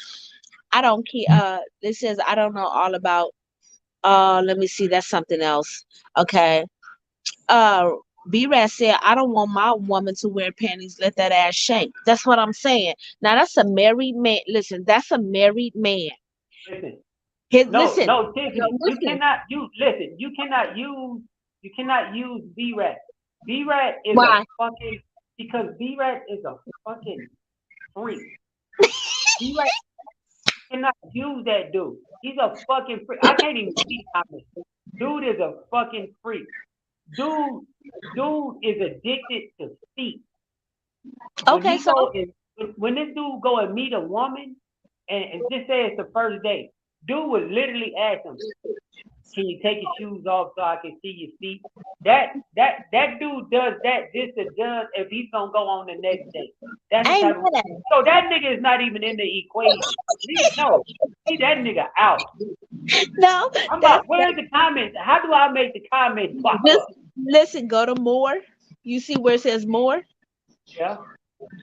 [SPEAKER 2] I don't care. It says, "I don't know all about." Let me see. That's something else. Okay. Uh, B-Rat said, "I don't want my woman to wear panties. Let that ass shake." That's what I'm saying. Now that's a married man. Listen, that's a married man.
[SPEAKER 1] Listen,
[SPEAKER 2] Listen,
[SPEAKER 1] no,
[SPEAKER 2] no,
[SPEAKER 1] Tiffany,
[SPEAKER 2] listen.
[SPEAKER 1] you cannot use B-Rat. B-Rat is a
[SPEAKER 2] Why?
[SPEAKER 1] fucking because B-Rat is a fucking freak. B-Rat cannot use that dude. He's a fucking freak. I can't even see comments. Dude is a fucking freak. Dude, dude is addicted to feet. When
[SPEAKER 2] Okay,
[SPEAKER 1] he
[SPEAKER 2] so
[SPEAKER 1] go and when this dude go and meet a woman and just say it's the first date, dude would literally ask him, "Can you take your shoes off so I can see your feet?" That dude does that just to judge if he's gonna go on the next date. That's the
[SPEAKER 2] I ain't
[SPEAKER 1] type of
[SPEAKER 2] mad at
[SPEAKER 1] so that nigga is not even in the equation. No, see that nigga out.
[SPEAKER 2] it. No,
[SPEAKER 1] I'm
[SPEAKER 2] that's
[SPEAKER 1] about where's the comments? How do I make the comments pop
[SPEAKER 2] just
[SPEAKER 1] up?
[SPEAKER 2] listen, go to more. You see where it says more?
[SPEAKER 1] Yeah,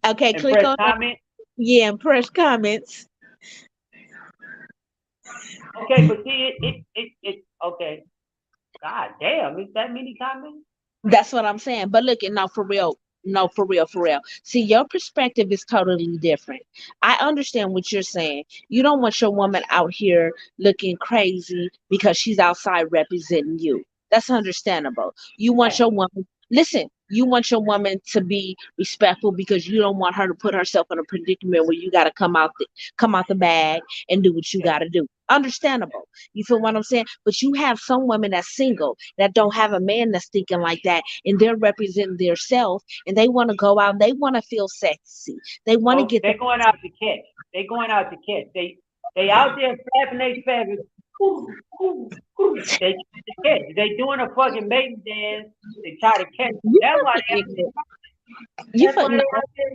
[SPEAKER 2] Okay,
[SPEAKER 1] and
[SPEAKER 2] click
[SPEAKER 1] press
[SPEAKER 2] on that.
[SPEAKER 1] comment.
[SPEAKER 2] Yeah, and press comments.
[SPEAKER 1] Okay, but see it okay. God damn, is that many comments?
[SPEAKER 2] That's what I'm saying. But look, no, for real. No, for real, for real. See, your perspective is totally different. I understand what you're saying. You don't want your woman out here looking crazy because she's outside representing you. That's understandable. You want
[SPEAKER 1] Right.
[SPEAKER 2] your woman, listen, you want your woman to be respectful because you don't want her to put herself in a predicament where you got to come out the bag and do what you
[SPEAKER 1] Yeah.
[SPEAKER 2] got to do. Understandable. You feel what I'm saying? But you have some women that's single that don't have a man that's thinking like that, and they're representing themselves, and they want to go out and they want to feel sexy. They want to
[SPEAKER 1] So
[SPEAKER 2] get the
[SPEAKER 1] they're going out to catch. They going out to catch. They out there flapping their feathers. Ooh, ooh, ooh. They to catch. They doing a fucking mating dance. They try to catch.
[SPEAKER 2] you
[SPEAKER 1] That's why
[SPEAKER 2] fucking
[SPEAKER 1] they
[SPEAKER 2] ignorant. You
[SPEAKER 1] that's
[SPEAKER 2] fuck
[SPEAKER 1] why
[SPEAKER 2] no,
[SPEAKER 1] they out there.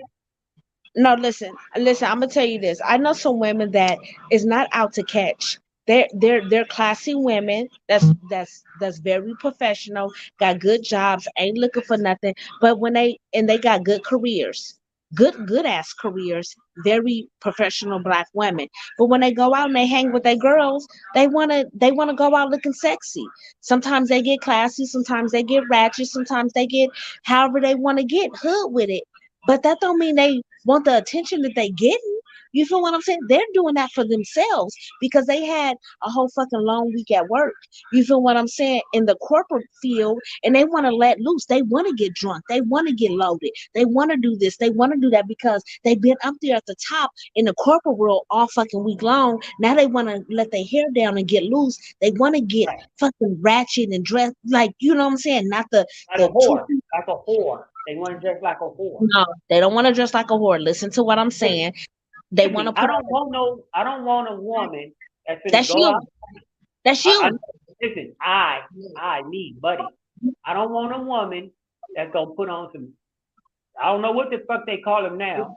[SPEAKER 2] no. Listen. I'm gonna tell you this. I know some women that is not out to catch. They're classy women. That's very professional. Got good jobs. Ain't looking for nothing. But when they got good careers. Good ass careers, very professional black women. But when they go out and they hang with their girls, they wanna go out looking sexy. Sometimes they get classy, sometimes they get ratchet, sometimes they get however they want to get hood with it. But that don't mean they want the attention that they getting. You feel what I'm saying? They're doing that for themselves because they had a whole fucking long week at work. You feel what I'm saying? In the corporate field, and they want to let loose. They want to get drunk. They want to get loaded. They want to do this. They want to do that because they've been up there at the top in the corporate world all fucking week long. Now they want to let their hair down and get loose. They want to get
[SPEAKER 1] Right.
[SPEAKER 2] fucking ratchet and dress like, you know what I'm saying? Not the
[SPEAKER 1] Like a
[SPEAKER 2] the two.
[SPEAKER 1] whore. Like a whore. They want to dress like a whore.
[SPEAKER 2] No, they don't want to dress like a whore. Listen to what I'm saying. They want to
[SPEAKER 1] Tiffany,
[SPEAKER 2] put on.
[SPEAKER 1] I don't want a woman that's gonna
[SPEAKER 2] That's
[SPEAKER 1] go out.
[SPEAKER 2] you. That's
[SPEAKER 1] I
[SPEAKER 2] you.
[SPEAKER 1] listen, me, buddy. I don't want a woman that's gonna put on some I don't know what the fuck they call them now,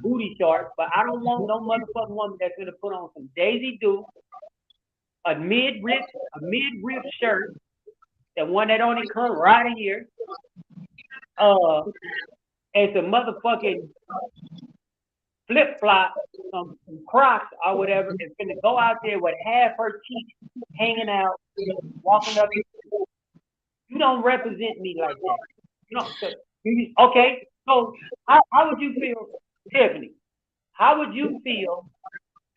[SPEAKER 1] booty shorts, but I don't want no motherfucking woman that's gonna put on some Daisy Duke, a mid-rib shirt, the one that only come right in here, uh, and some motherfucking flip flop, some Crocs or whatever, is gonna go out there with half her cheeks hanging out, walking up. You don't represent me like that. You know. So, okay. So how would you feel, Tiffany? How would you feel?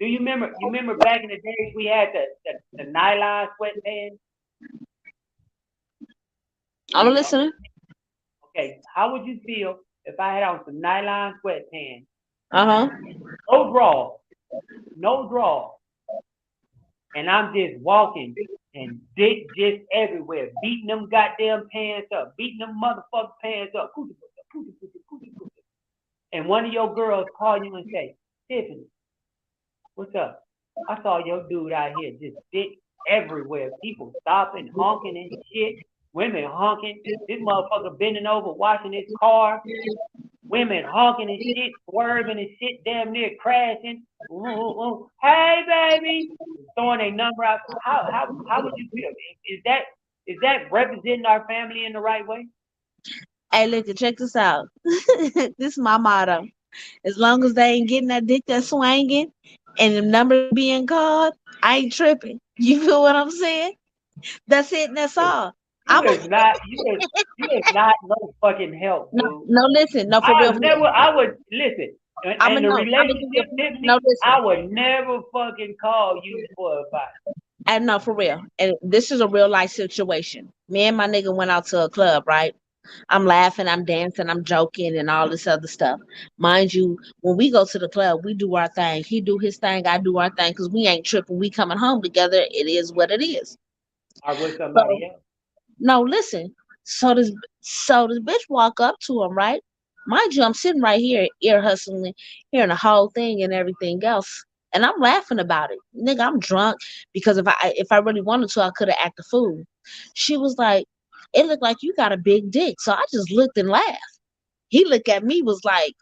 [SPEAKER 1] Do you remember? You remember back in the days we had the nylon sweatpants?
[SPEAKER 2] I'm listening.
[SPEAKER 1] Okay. How would you feel if I had on some nylon sweatpants?
[SPEAKER 2] Uh-huh.
[SPEAKER 1] No draw, and I'm just walking and dick just everywhere, beating them goddamn pants up, beating them motherfucking pants up, and one of your girls call you and say, Tiffany, what's up? I saw your dude out here just dick everywhere. People stopping, honking and shit. Women honking. This motherfucker bending over, washing his car. Women honking and shit, swerving and shit, damn near crashing. Ooh, ooh, ooh. Hey, baby, throwing a number out. How would you feel? Is that representing our family in the right way?
[SPEAKER 2] Hey, look, check this out. This is my motto. As long as they ain't getting that dick that's swinging and the number being called, I ain't tripping. You feel what I'm saying? That's it and that's all.
[SPEAKER 1] You
[SPEAKER 2] I'm a,
[SPEAKER 1] is not you is not no fucking help,
[SPEAKER 2] no,
[SPEAKER 1] dude.
[SPEAKER 2] no, listen, no, for real.
[SPEAKER 1] I would listen.
[SPEAKER 2] I'm a
[SPEAKER 1] And the
[SPEAKER 2] no. I'm a
[SPEAKER 1] relationship, Tiffany,
[SPEAKER 2] no, listen.
[SPEAKER 1] I would never fucking call you for advice.
[SPEAKER 2] And no, for real. And this is a real life situation. Me and my nigga went out to a club, right? I'm laughing, I'm dancing, I'm joking, and all this other stuff. Mind you, when we go to the club, we do our thing. He do his thing, I do our thing, because we ain't tripping. We coming home together. It is what it is.
[SPEAKER 1] Or with
[SPEAKER 2] So
[SPEAKER 1] somebody else.
[SPEAKER 2] no, listen. So this bitch walk up to him, right? Mind you, I'm sitting right here, ear hustling, hearing the whole thing and everything else. And I'm laughing about it. Nigga, I'm drunk because if I really wanted to, I could have acted fool. She was like, it looked like you got a big dick. So I just looked and laughed. He looked at me, was like,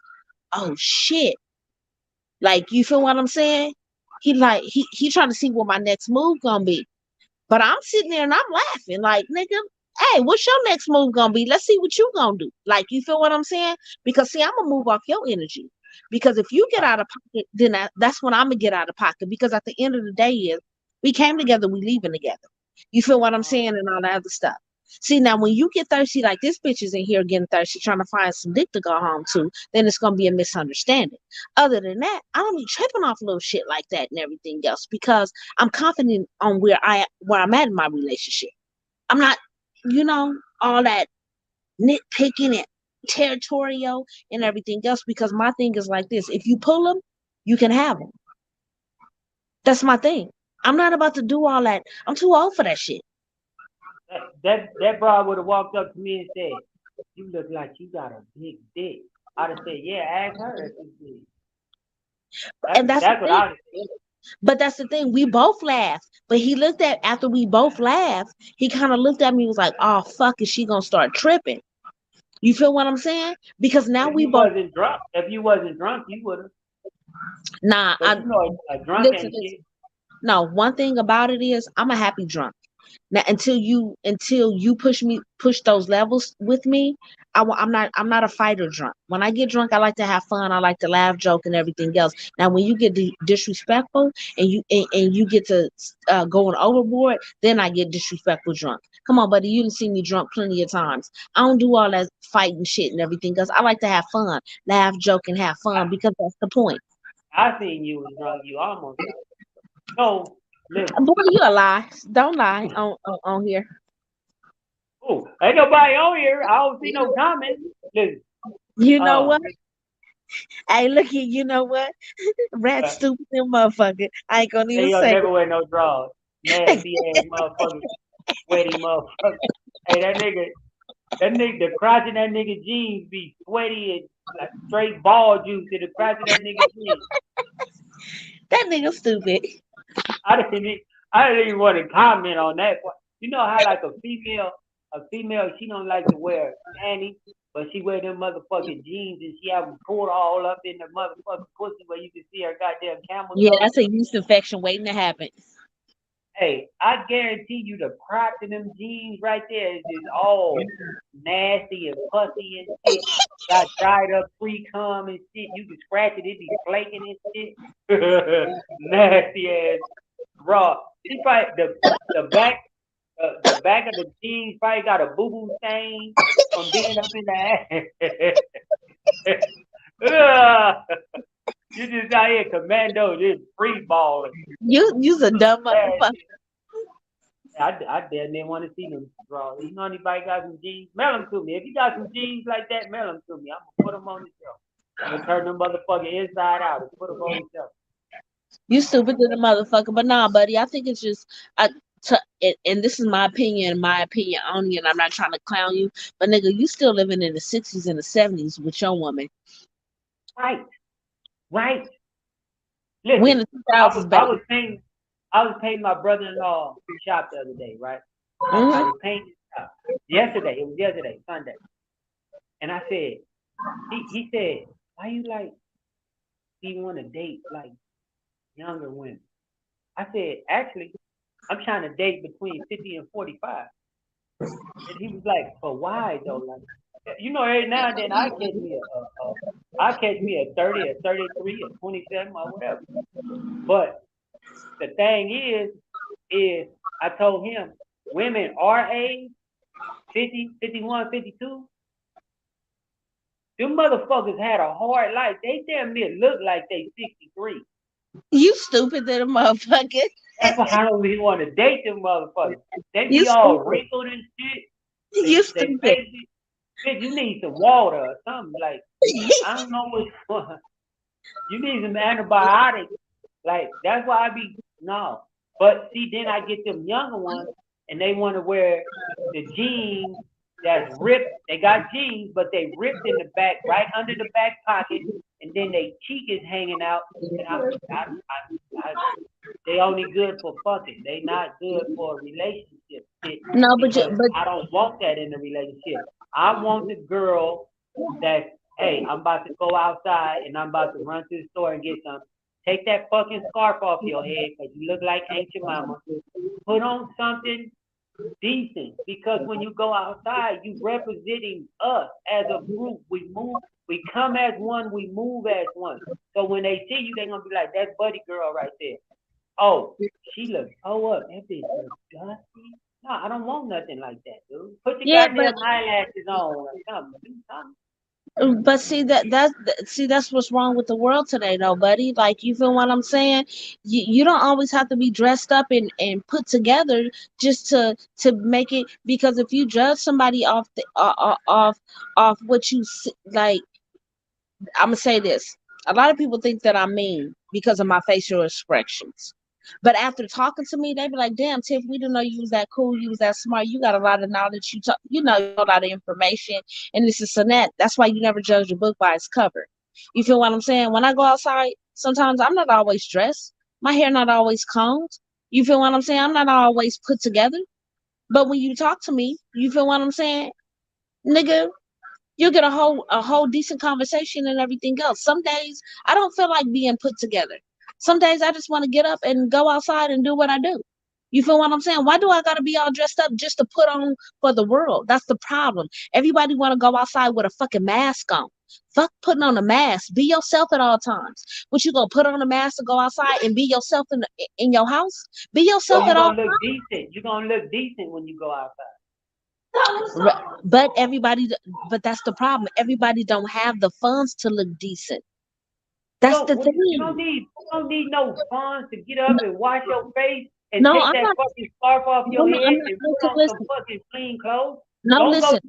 [SPEAKER 2] oh shit. Like, you feel what I'm saying? He trying to see what my next move gonna be. But I'm sitting there and I'm laughing, like, nigga, hey, what's your next move gonna be? Let's see what you gonna do. Like, you feel what I'm saying? Because see, I'm gonna move off your energy. Because if you get out of pocket, then that's when I'm gonna get out of pocket. Because at the end of the day, is we came together, we leaving together. You feel what I'm saying, and all that other stuff. See, now when you get thirsty, like this bitch is in here getting thirsty, trying to find some dick to go home to, then it's gonna be a misunderstanding. Other than that, I don't be tripping off little shit like that and everything else because I'm confident on where I'm at in my relationship. I'm not, all that nitpicking and territorial and everything else because my thing is like this: if you pull them, you can have them. That's my thing. I'm not about to do all that. I'm too old for that shit.
[SPEAKER 1] That broad would have walked up to me and said, "You look like you got a big dick." I'd have said, "Yeah, ask her if it's big."
[SPEAKER 2] And that's the
[SPEAKER 1] That's what
[SPEAKER 2] thing.
[SPEAKER 1] I'd have said.
[SPEAKER 2] But that's the thing. We both laughed. But he looked at after we both laughed, he kind of looked at me and was like, oh fuck, is she gonna start tripping? You feel what I'm saying? Because now
[SPEAKER 1] If
[SPEAKER 2] we
[SPEAKER 1] you
[SPEAKER 2] both
[SPEAKER 1] wasn't drunk, you would have.
[SPEAKER 2] nah
[SPEAKER 1] But you know, a drunk
[SPEAKER 2] listen,
[SPEAKER 1] ain't shit.
[SPEAKER 2] no, one thing about it is I'm a happy drunk. Now until you push those levels with me, I'm not a fighter drunk. When I get drunk, I like to have fun. I like to laugh, joke, and everything else. Now, when you get disrespectful and you get to going overboard, then I get disrespectful drunk. Come on, buddy, you done seen me drunk plenty of times. I don't do all that fighting shit and everything else. I like to have fun, laugh, joke, and have fun because that's the point.
[SPEAKER 1] I seen you was drunk. You almost died. So listen.
[SPEAKER 2] Boy, you a lie. Don't lie on here.
[SPEAKER 1] Oh, ain't nobody on here. I don't see no comments. Listen.
[SPEAKER 2] You know
[SPEAKER 1] Uh,
[SPEAKER 2] what? Hey, look here, you know what? Rat
[SPEAKER 1] uh,
[SPEAKER 2] stupid and motherfucker. I ain't gonna even
[SPEAKER 1] they
[SPEAKER 2] say
[SPEAKER 1] never wear no drawers. Nasty ass motherfucker, sweaty motherfucker. Hey, the crotch in that nigga jeans be sweaty and like straight ball juice in the crotch of that nigga jeans.
[SPEAKER 2] that nigga stupid.
[SPEAKER 1] I didn't, e- I didn't even want to comment on that. You know how like a female, she don't like to wear panties. but she wear them motherfucking jeans and she have them pulled all up in the motherfucking pussy where you can see her goddamn camel
[SPEAKER 2] Yeah,
[SPEAKER 1] toe.
[SPEAKER 2] that's a yeast infection waiting to happen.
[SPEAKER 1] Hey, I guarantee you the crotch in them jeans right there is just all nasty and pussy and shit. Got dried up pre cum and shit. You can scratch it, it be flaking and shit. Nasty ass raw. She probably the back of the jeans probably got a boo boo stain from being up in the ass. You just out here commando, just free balling.
[SPEAKER 2] You's a dumb motherfucker.
[SPEAKER 1] I damn near want to see them draw. You know anybody got some jeans? Mail them to me. If you got some jeans like that, mail them to me. I'm gonna put them on the show. I'm gonna turn them motherfucker inside out and put them on the show.
[SPEAKER 2] You stupid to the motherfucker, but nah, buddy. I think it's just and this is my opinion only, and I'm not trying to clown you, but nigga, you still living in the 60s and the 70s with your woman.
[SPEAKER 1] Right.
[SPEAKER 2] We in
[SPEAKER 1] Listen,
[SPEAKER 2] the 2000s,
[SPEAKER 1] I
[SPEAKER 2] baby.
[SPEAKER 1] was painting my brother-in-law shop the other day, right? I
[SPEAKER 2] Mhm.
[SPEAKER 1] was painting his shop. Yesterday, it was yesterday, Sunday. And I said, he said, why you like, you want to date like younger women? I said, actually, I'm trying to date between 50 and 45. And he was like, but why though? Like, you know, every now and then I catch me a 30, a 33, a 27, or whatever. But the thing is I told him, women our age, 50, 51, 52, them motherfuckers had a hard life. They damn near look like they 63.
[SPEAKER 2] You stupid to the motherfucker.
[SPEAKER 1] That's why I don't even want to date them motherfuckers. They
[SPEAKER 2] You
[SPEAKER 1] be all
[SPEAKER 2] stupid.
[SPEAKER 1] wrinkled and shit.
[SPEAKER 2] You
[SPEAKER 1] They
[SPEAKER 2] stupid.
[SPEAKER 1] face it. Bitch, you need some water or something. Like, I don't know which one. You need some antibiotics. Like, that's why I be, no. But see, then I get them younger ones and they want to wear the jeans that's ripped. They got jeans, but they ripped in the back, right under the back pocket, and then they cheek is hanging out. And they only good for fucking. They not good for a relationship shit
[SPEAKER 2] No,
[SPEAKER 1] because
[SPEAKER 2] but
[SPEAKER 1] I don't want that in a relationship. I want the girl that, hey, I'm about to go outside and I'm about to run to the store and get something. Take that fucking scarf off your head because you look like ancient mama. Put on something decent because when you go outside, you representing us as a group. We move, we come as one, we move as one. So when they see you, they're gonna be like, that's Buddy Girl right there. Oh, she looks up. That bitch looks dusty. No, I don't want nothing like that, dude. Put your
[SPEAKER 2] yeah,
[SPEAKER 1] goddamn eyelashes on or something. Do something.
[SPEAKER 2] but see that's what's wrong with the world today, though, buddy. Like, you feel what I'm saying? You don't always have to be dressed up and put together just to make it. Because if you judge somebody off off what like, I'm gonna say this. A lot of people think that I'm mean because of my facial expressions. But after talking to me, they be like, damn, Tiff, we didn't know you was that cool, you was that smart, you got a lot of knowledge, you know a lot of information, and this is that. That's why you never judge a book by its cover. You feel what I'm saying? When I go outside, sometimes I'm not always dressed. My hair not always combed. You feel what I'm saying? I'm not always put together. But when you talk to me, you feel what I'm saying? Nigga, you'll get a whole decent conversation and everything else. Some days I don't feel like being put together. Some days I just want to get up and go outside and do what I do. You feel what I'm saying? Why do I gotta be all dressed up just to put on for the world? That's the problem. Everybody wanna go outside with a fucking mask on. Fuck putting on a mask. Be yourself at all times. What, you gonna put on a mask to go outside and be yourself in your house? Be
[SPEAKER 1] So
[SPEAKER 2] yourself
[SPEAKER 1] you're
[SPEAKER 2] at all
[SPEAKER 1] gonna look decent. You're gonna look decent when you go outside.
[SPEAKER 2] But but that's the problem. Everybody don't have the funds to look decent. That's the
[SPEAKER 1] You
[SPEAKER 2] thing.
[SPEAKER 1] don't need no funds to get up and wash your face and
[SPEAKER 2] No,
[SPEAKER 1] take
[SPEAKER 2] I'm
[SPEAKER 1] that
[SPEAKER 2] not.
[SPEAKER 1] fucking scarf off
[SPEAKER 2] No,
[SPEAKER 1] your
[SPEAKER 2] no, I'm
[SPEAKER 1] head
[SPEAKER 2] not.
[SPEAKER 1] and put
[SPEAKER 2] Listen,
[SPEAKER 1] on some
[SPEAKER 2] listen.
[SPEAKER 1] fucking clean clothes.
[SPEAKER 2] No,
[SPEAKER 1] Don't go
[SPEAKER 2] listen,
[SPEAKER 1] to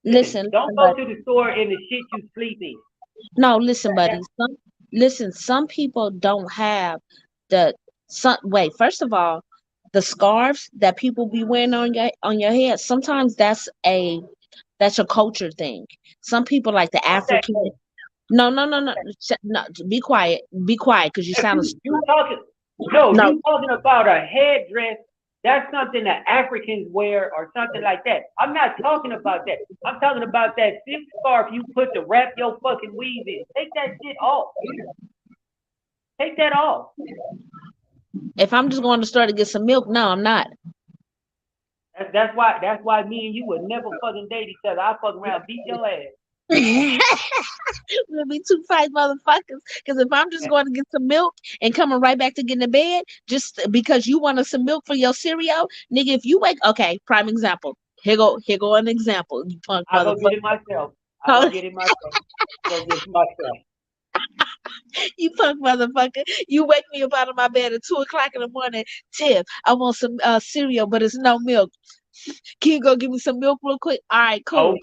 [SPEAKER 1] listen,
[SPEAKER 2] listen,
[SPEAKER 1] don't
[SPEAKER 2] listen,
[SPEAKER 1] go
[SPEAKER 2] buddy.
[SPEAKER 1] to the store in the shit you sleep in.
[SPEAKER 2] No, listen, buddy. Some people don't have the wait, first of all, the scarves that people be wearing on your head, sometimes that's a culture thing. Some people like the
[SPEAKER 1] Fuck that
[SPEAKER 2] African.
[SPEAKER 1] clothes.
[SPEAKER 2] No, no, no, no. No, be quiet. Be quiet, because you
[SPEAKER 1] If
[SPEAKER 2] sound
[SPEAKER 1] you
[SPEAKER 2] stupid.
[SPEAKER 1] talking no,
[SPEAKER 2] No,
[SPEAKER 1] you talking about a headdress That's something that Africans wear or something like that. I'm not talking about that. I'm talking about that silk scarf you put to wrap your fucking weave in. Take that shit off. Take that off.
[SPEAKER 2] If I'm just going to the store to get some milk, no, I'm not.
[SPEAKER 1] That's why me and you would never fucking date each other. I fuck around, beat your ass.
[SPEAKER 2] We'll be two fight motherfuckers. Because if I'm just going to get some milk and coming right back to get in bed, just because you wanted some milk for your cereal, nigga, if you wake, okay, prime example. Here go an example. You punk
[SPEAKER 1] I'll go
[SPEAKER 2] motherfucker.
[SPEAKER 1] get it myself. I'll go get it myself. Go get it myself.
[SPEAKER 2] You punk motherfucker. You wake me up out of my bed at 2 o'clock in the morning. Tiff, I want some cereal, but it's no milk. Can you go give me some milk real quick? All right, cool.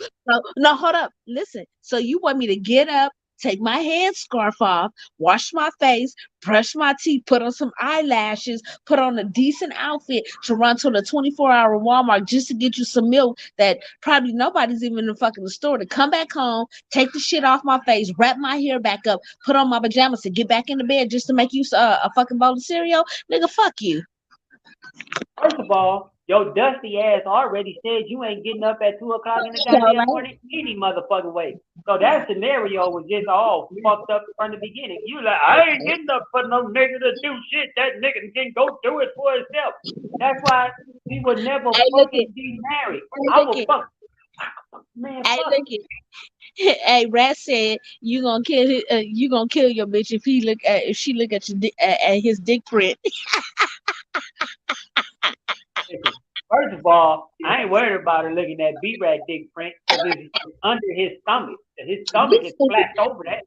[SPEAKER 2] No, hold up. Listen. So you want me to get up, take my headscarf off, wash my face, brush my teeth, put on some eyelashes, put on a decent outfit to run to the 24-hour Walmart just to get you some milk that probably nobody's even in the fucking store, to come back home, take the shit off my face, wrap my hair back up, put on my pajamas to get back into bed just to make you a fucking bowl of cereal? Nigga, fuck you.
[SPEAKER 1] First of all, your dusty ass already said you ain't getting up at 2 o'clock in the goddamn morning any motherfucking way. So that scenario was just all fucked up from the beginning. You like, I ain't getting up for no nigga to do shit. That nigga can go do it for himself. That's why we would never fucking be married. I will fuck. Man,
[SPEAKER 2] Hey,
[SPEAKER 1] fuck.
[SPEAKER 2] look it. Hey, Rat said you gonna kill your bitch if she look at at his dick print.
[SPEAKER 1] First of all, I ain't worried about her looking at B-Rat dick print because it's under his stomach. His stomach is flashed over that.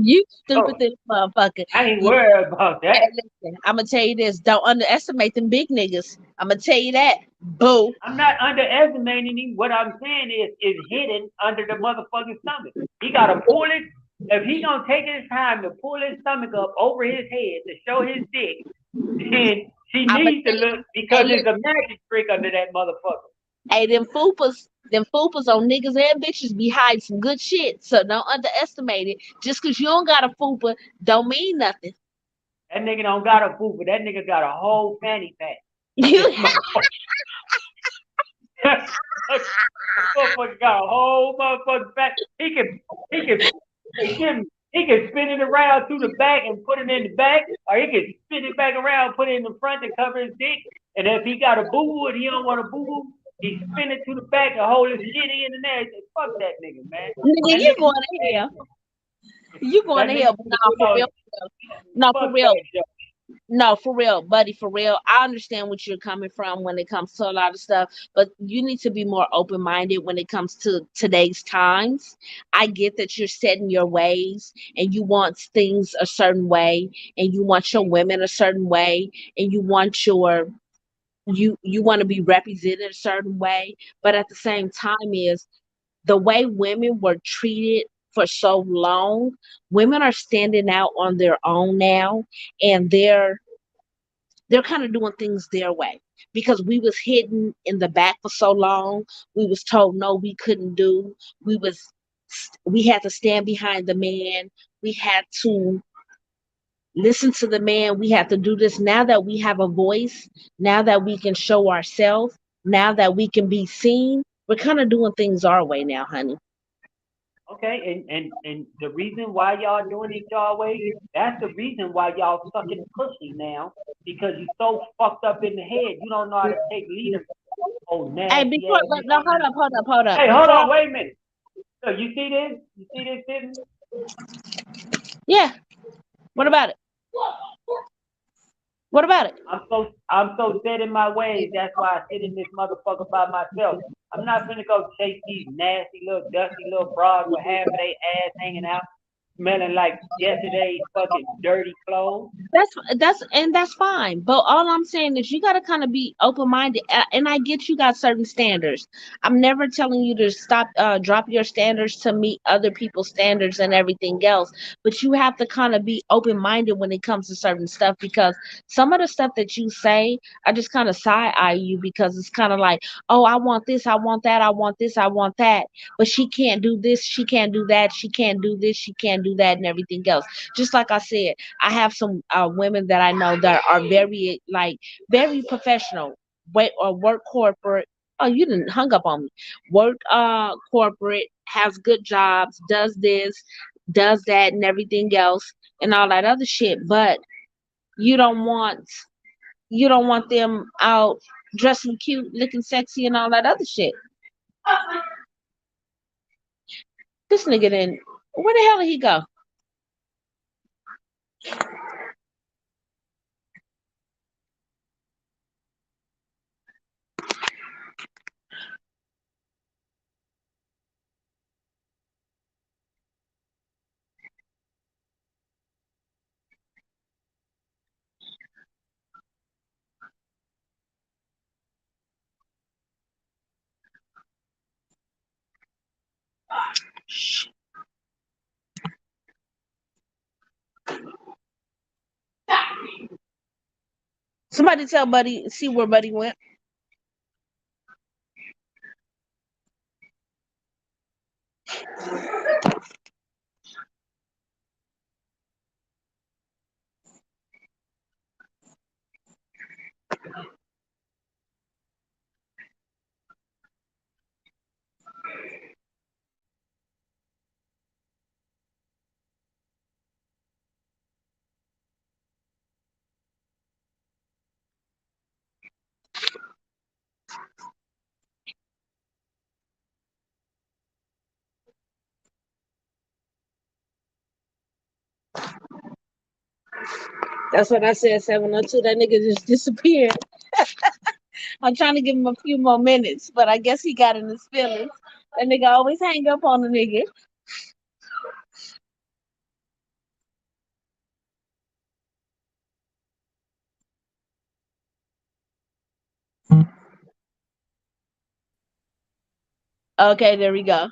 [SPEAKER 2] You stupid this motherfucker.
[SPEAKER 1] I ain't worried about that.
[SPEAKER 2] Hey, listen, I'm gonna tell you this: don't underestimate them big niggas. I'm gonna tell you that. Boo.
[SPEAKER 1] I'm not underestimating him. What I'm saying is hidden under the motherfucking stomach. He gotta pull it. If he gonna take his time to pull his stomach up over his head to show his dick, then she needs to look because there's a magic trick under that motherfucker.
[SPEAKER 2] Hey, them fupas on niggas and bitches be hiding some good shit. So don't underestimate it. Just cause you don't got a fupa don't mean nothing.
[SPEAKER 1] That nigga don't got a fupa. That nigga got a whole fanny pack. Motherfucker got a whole motherfucking pack. He can spin it around to the back and put it in the back, or he can spin it back around, put it in the front and cover his dick. And if he got a boo and he don't want a boo, he spin it to the back and hold his shitty in the neck. Fuck that nigga, man.
[SPEAKER 2] Nigga, you going to hell. You going to hell, but no, for real. No, for real. No, for real, buddy, for real. I understand what you're coming from when it comes to a lot of stuff, but you need to be more open-minded when it comes to today's times. I get that you're set in your ways and you want things a certain way and you want your women a certain way and you want you want to be represented a certain way, but at the same time is the way women were treated for so long. Women are standing out on their own now, and they're kind of doing things their way because we was hidden in the back for so long. We was told no, we couldn't do. We had to stand behind the man. We had to listen to the man. We had to do this. Now that we have a voice, now that we can show ourselves, now that we can be seen, we're kind of doing things our way now, honey.
[SPEAKER 1] Okay, and the reason why y'all doing it y'all way, that's the reason why y'all sucking pussy now, because you so fucked up in the head, you don't know how to take leadership. Oh, nasty.
[SPEAKER 2] Hey, before, no, hold up.
[SPEAKER 1] Hey, hold on, wait a minute. So you see this? You see this, Tiffany?
[SPEAKER 2] Yeah. What about it? What about it?
[SPEAKER 1] I'm so set in my ways. That's why I sit in this motherfucker by myself. I'm not gonna go chase these nasty little dusty little bras with half of their ass hanging out, smelling like yesterday's fucking dirty clothes.
[SPEAKER 2] That's fine. But all I'm saying is you gotta kind of be open minded. And I get you got certain standards. I'm never telling you to drop your standards to meet other people's standards and everything else. But you have to kind of be open minded when it comes to certain stuff because some of the stuff that you say, I just kind of side eye you because it's kind of like, oh, I want this, I want that, I want this, I want that. But she can't do this, she can't do that, she can't do this, she can't do that, and everything else. Just like I said, I have some women that I know that are very professional. wait or work corporate. Oh, you didn't hung up on me. Work corporate, has good jobs, does this, does that, and everything else, and all that other shit. But you don't want you don't want them out dressing cute, looking sexy, and all that other shit. This nigga didn't. Where the hell did he go? Somebody tell Buddy, see where Buddy went. That's what I said, 702. That nigga just disappeared. I'm trying to give him a few more minutes, but I guess he got in his feelings. That nigga always hang up on the nigga. Okay, there we go.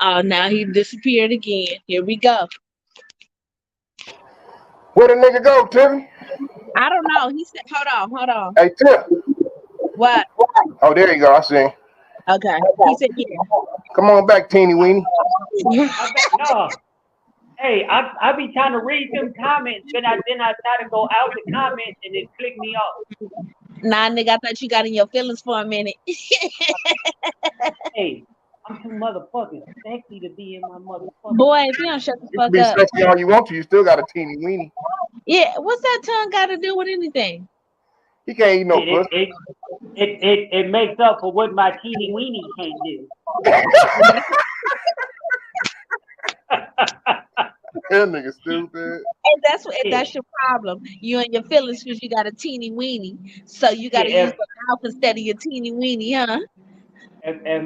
[SPEAKER 2] Oh, now he disappeared again. Here we go.
[SPEAKER 3] Where the nigga go, Tiffany?
[SPEAKER 2] I don't know. He said, hold on.
[SPEAKER 3] Hey, Tiff.
[SPEAKER 2] What?
[SPEAKER 3] Oh, there you go. I see him.
[SPEAKER 2] Okay. He said, yeah.
[SPEAKER 3] Come on back, teeny weenie.
[SPEAKER 1] No. Hey, I be trying to read them comments, but then I try to go out the comments and it click me off.
[SPEAKER 2] Nah, nigga, I thought you got in your feelings for a minute.
[SPEAKER 1] Hey, I'm too motherfucking sexy to be in my motherfucking.
[SPEAKER 2] Boy, if you don't shut the
[SPEAKER 3] You
[SPEAKER 2] fuck
[SPEAKER 3] can be
[SPEAKER 2] up.
[SPEAKER 3] sexy all you want to. You still got a teeny weenie.
[SPEAKER 2] Yeah, what's that tongue got to do with anything?
[SPEAKER 3] He can't eat no pussy.
[SPEAKER 1] It makes up for what my teeny weenie can't do.
[SPEAKER 3] That nigga stupid.
[SPEAKER 2] And that's your problem. You and your feelings because you got a teeny weenie. So you got to use your mouth instead of your teeny weenie, huh?
[SPEAKER 1] If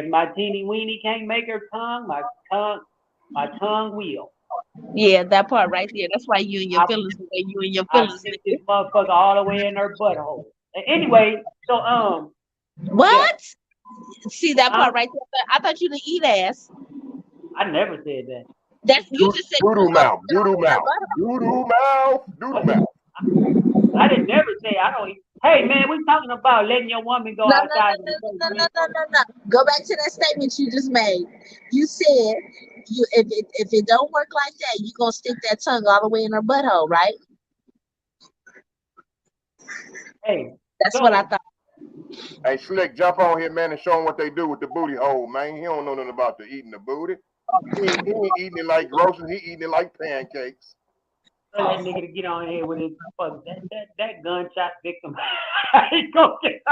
[SPEAKER 1] my teeny weenie can't make her tongue, my tongue will.
[SPEAKER 2] Yeah, that part right there. That's why you and your feelings the way you and your
[SPEAKER 1] I
[SPEAKER 2] feelings.
[SPEAKER 1] stick this motherfucker all the way in her butthole. Anyway, so
[SPEAKER 2] What? Yeah. See that part
[SPEAKER 1] Huh?
[SPEAKER 2] right there? I thought you didn't eat ass.
[SPEAKER 1] I never said that.
[SPEAKER 2] That's you just said
[SPEAKER 3] Doodoo mouth. Doodoo mouth. Doodoo mouth. Doodoo mouth.
[SPEAKER 1] I didn't never say I don't eat. Hey man, we talking about letting your woman go outside.
[SPEAKER 2] No. Go back to that statement you just made. You said you if it don't work like that, you gonna stick that tongue all the way in her butthole, right?
[SPEAKER 1] Hey,
[SPEAKER 2] that's what I thought.
[SPEAKER 3] Hey, Slick, jump on here, man, and show him what they do with the booty hole, man. He don't know nothing about the eating the booty. He ain't eating it like groceries. He eating it like pancakes.
[SPEAKER 1] Tell that nigga to get on here with his fuck that gunshot victim. I ain't gonna get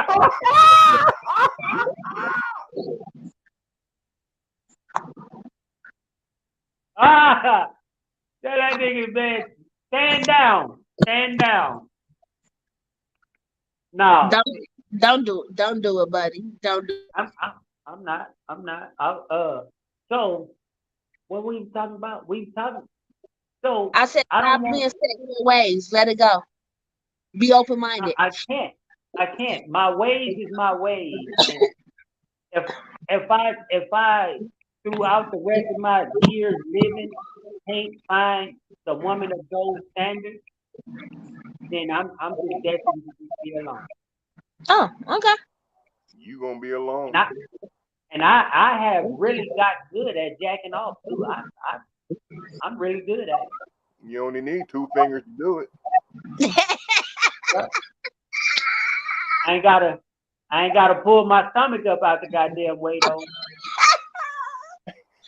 [SPEAKER 1] tell that nigga, man, stand down. Stand down. No.
[SPEAKER 2] Don't do it, buddy. Don't do it.
[SPEAKER 1] I'm not. So what we talking about? So
[SPEAKER 2] I said stop being set in your ways. Let it go. Be open minded.
[SPEAKER 1] I can't. My ways is my ways. If I throughout the rest of my years living can't find the woman of those standards, then I'm just destined to be alone.
[SPEAKER 2] Oh, okay.
[SPEAKER 3] You gonna be alone.
[SPEAKER 1] And I have really got good at jacking off too. I'm really good at it.
[SPEAKER 3] You only need 2 fingers to do it.
[SPEAKER 1] I ain't gotta pull my stomach up out the goddamn way though.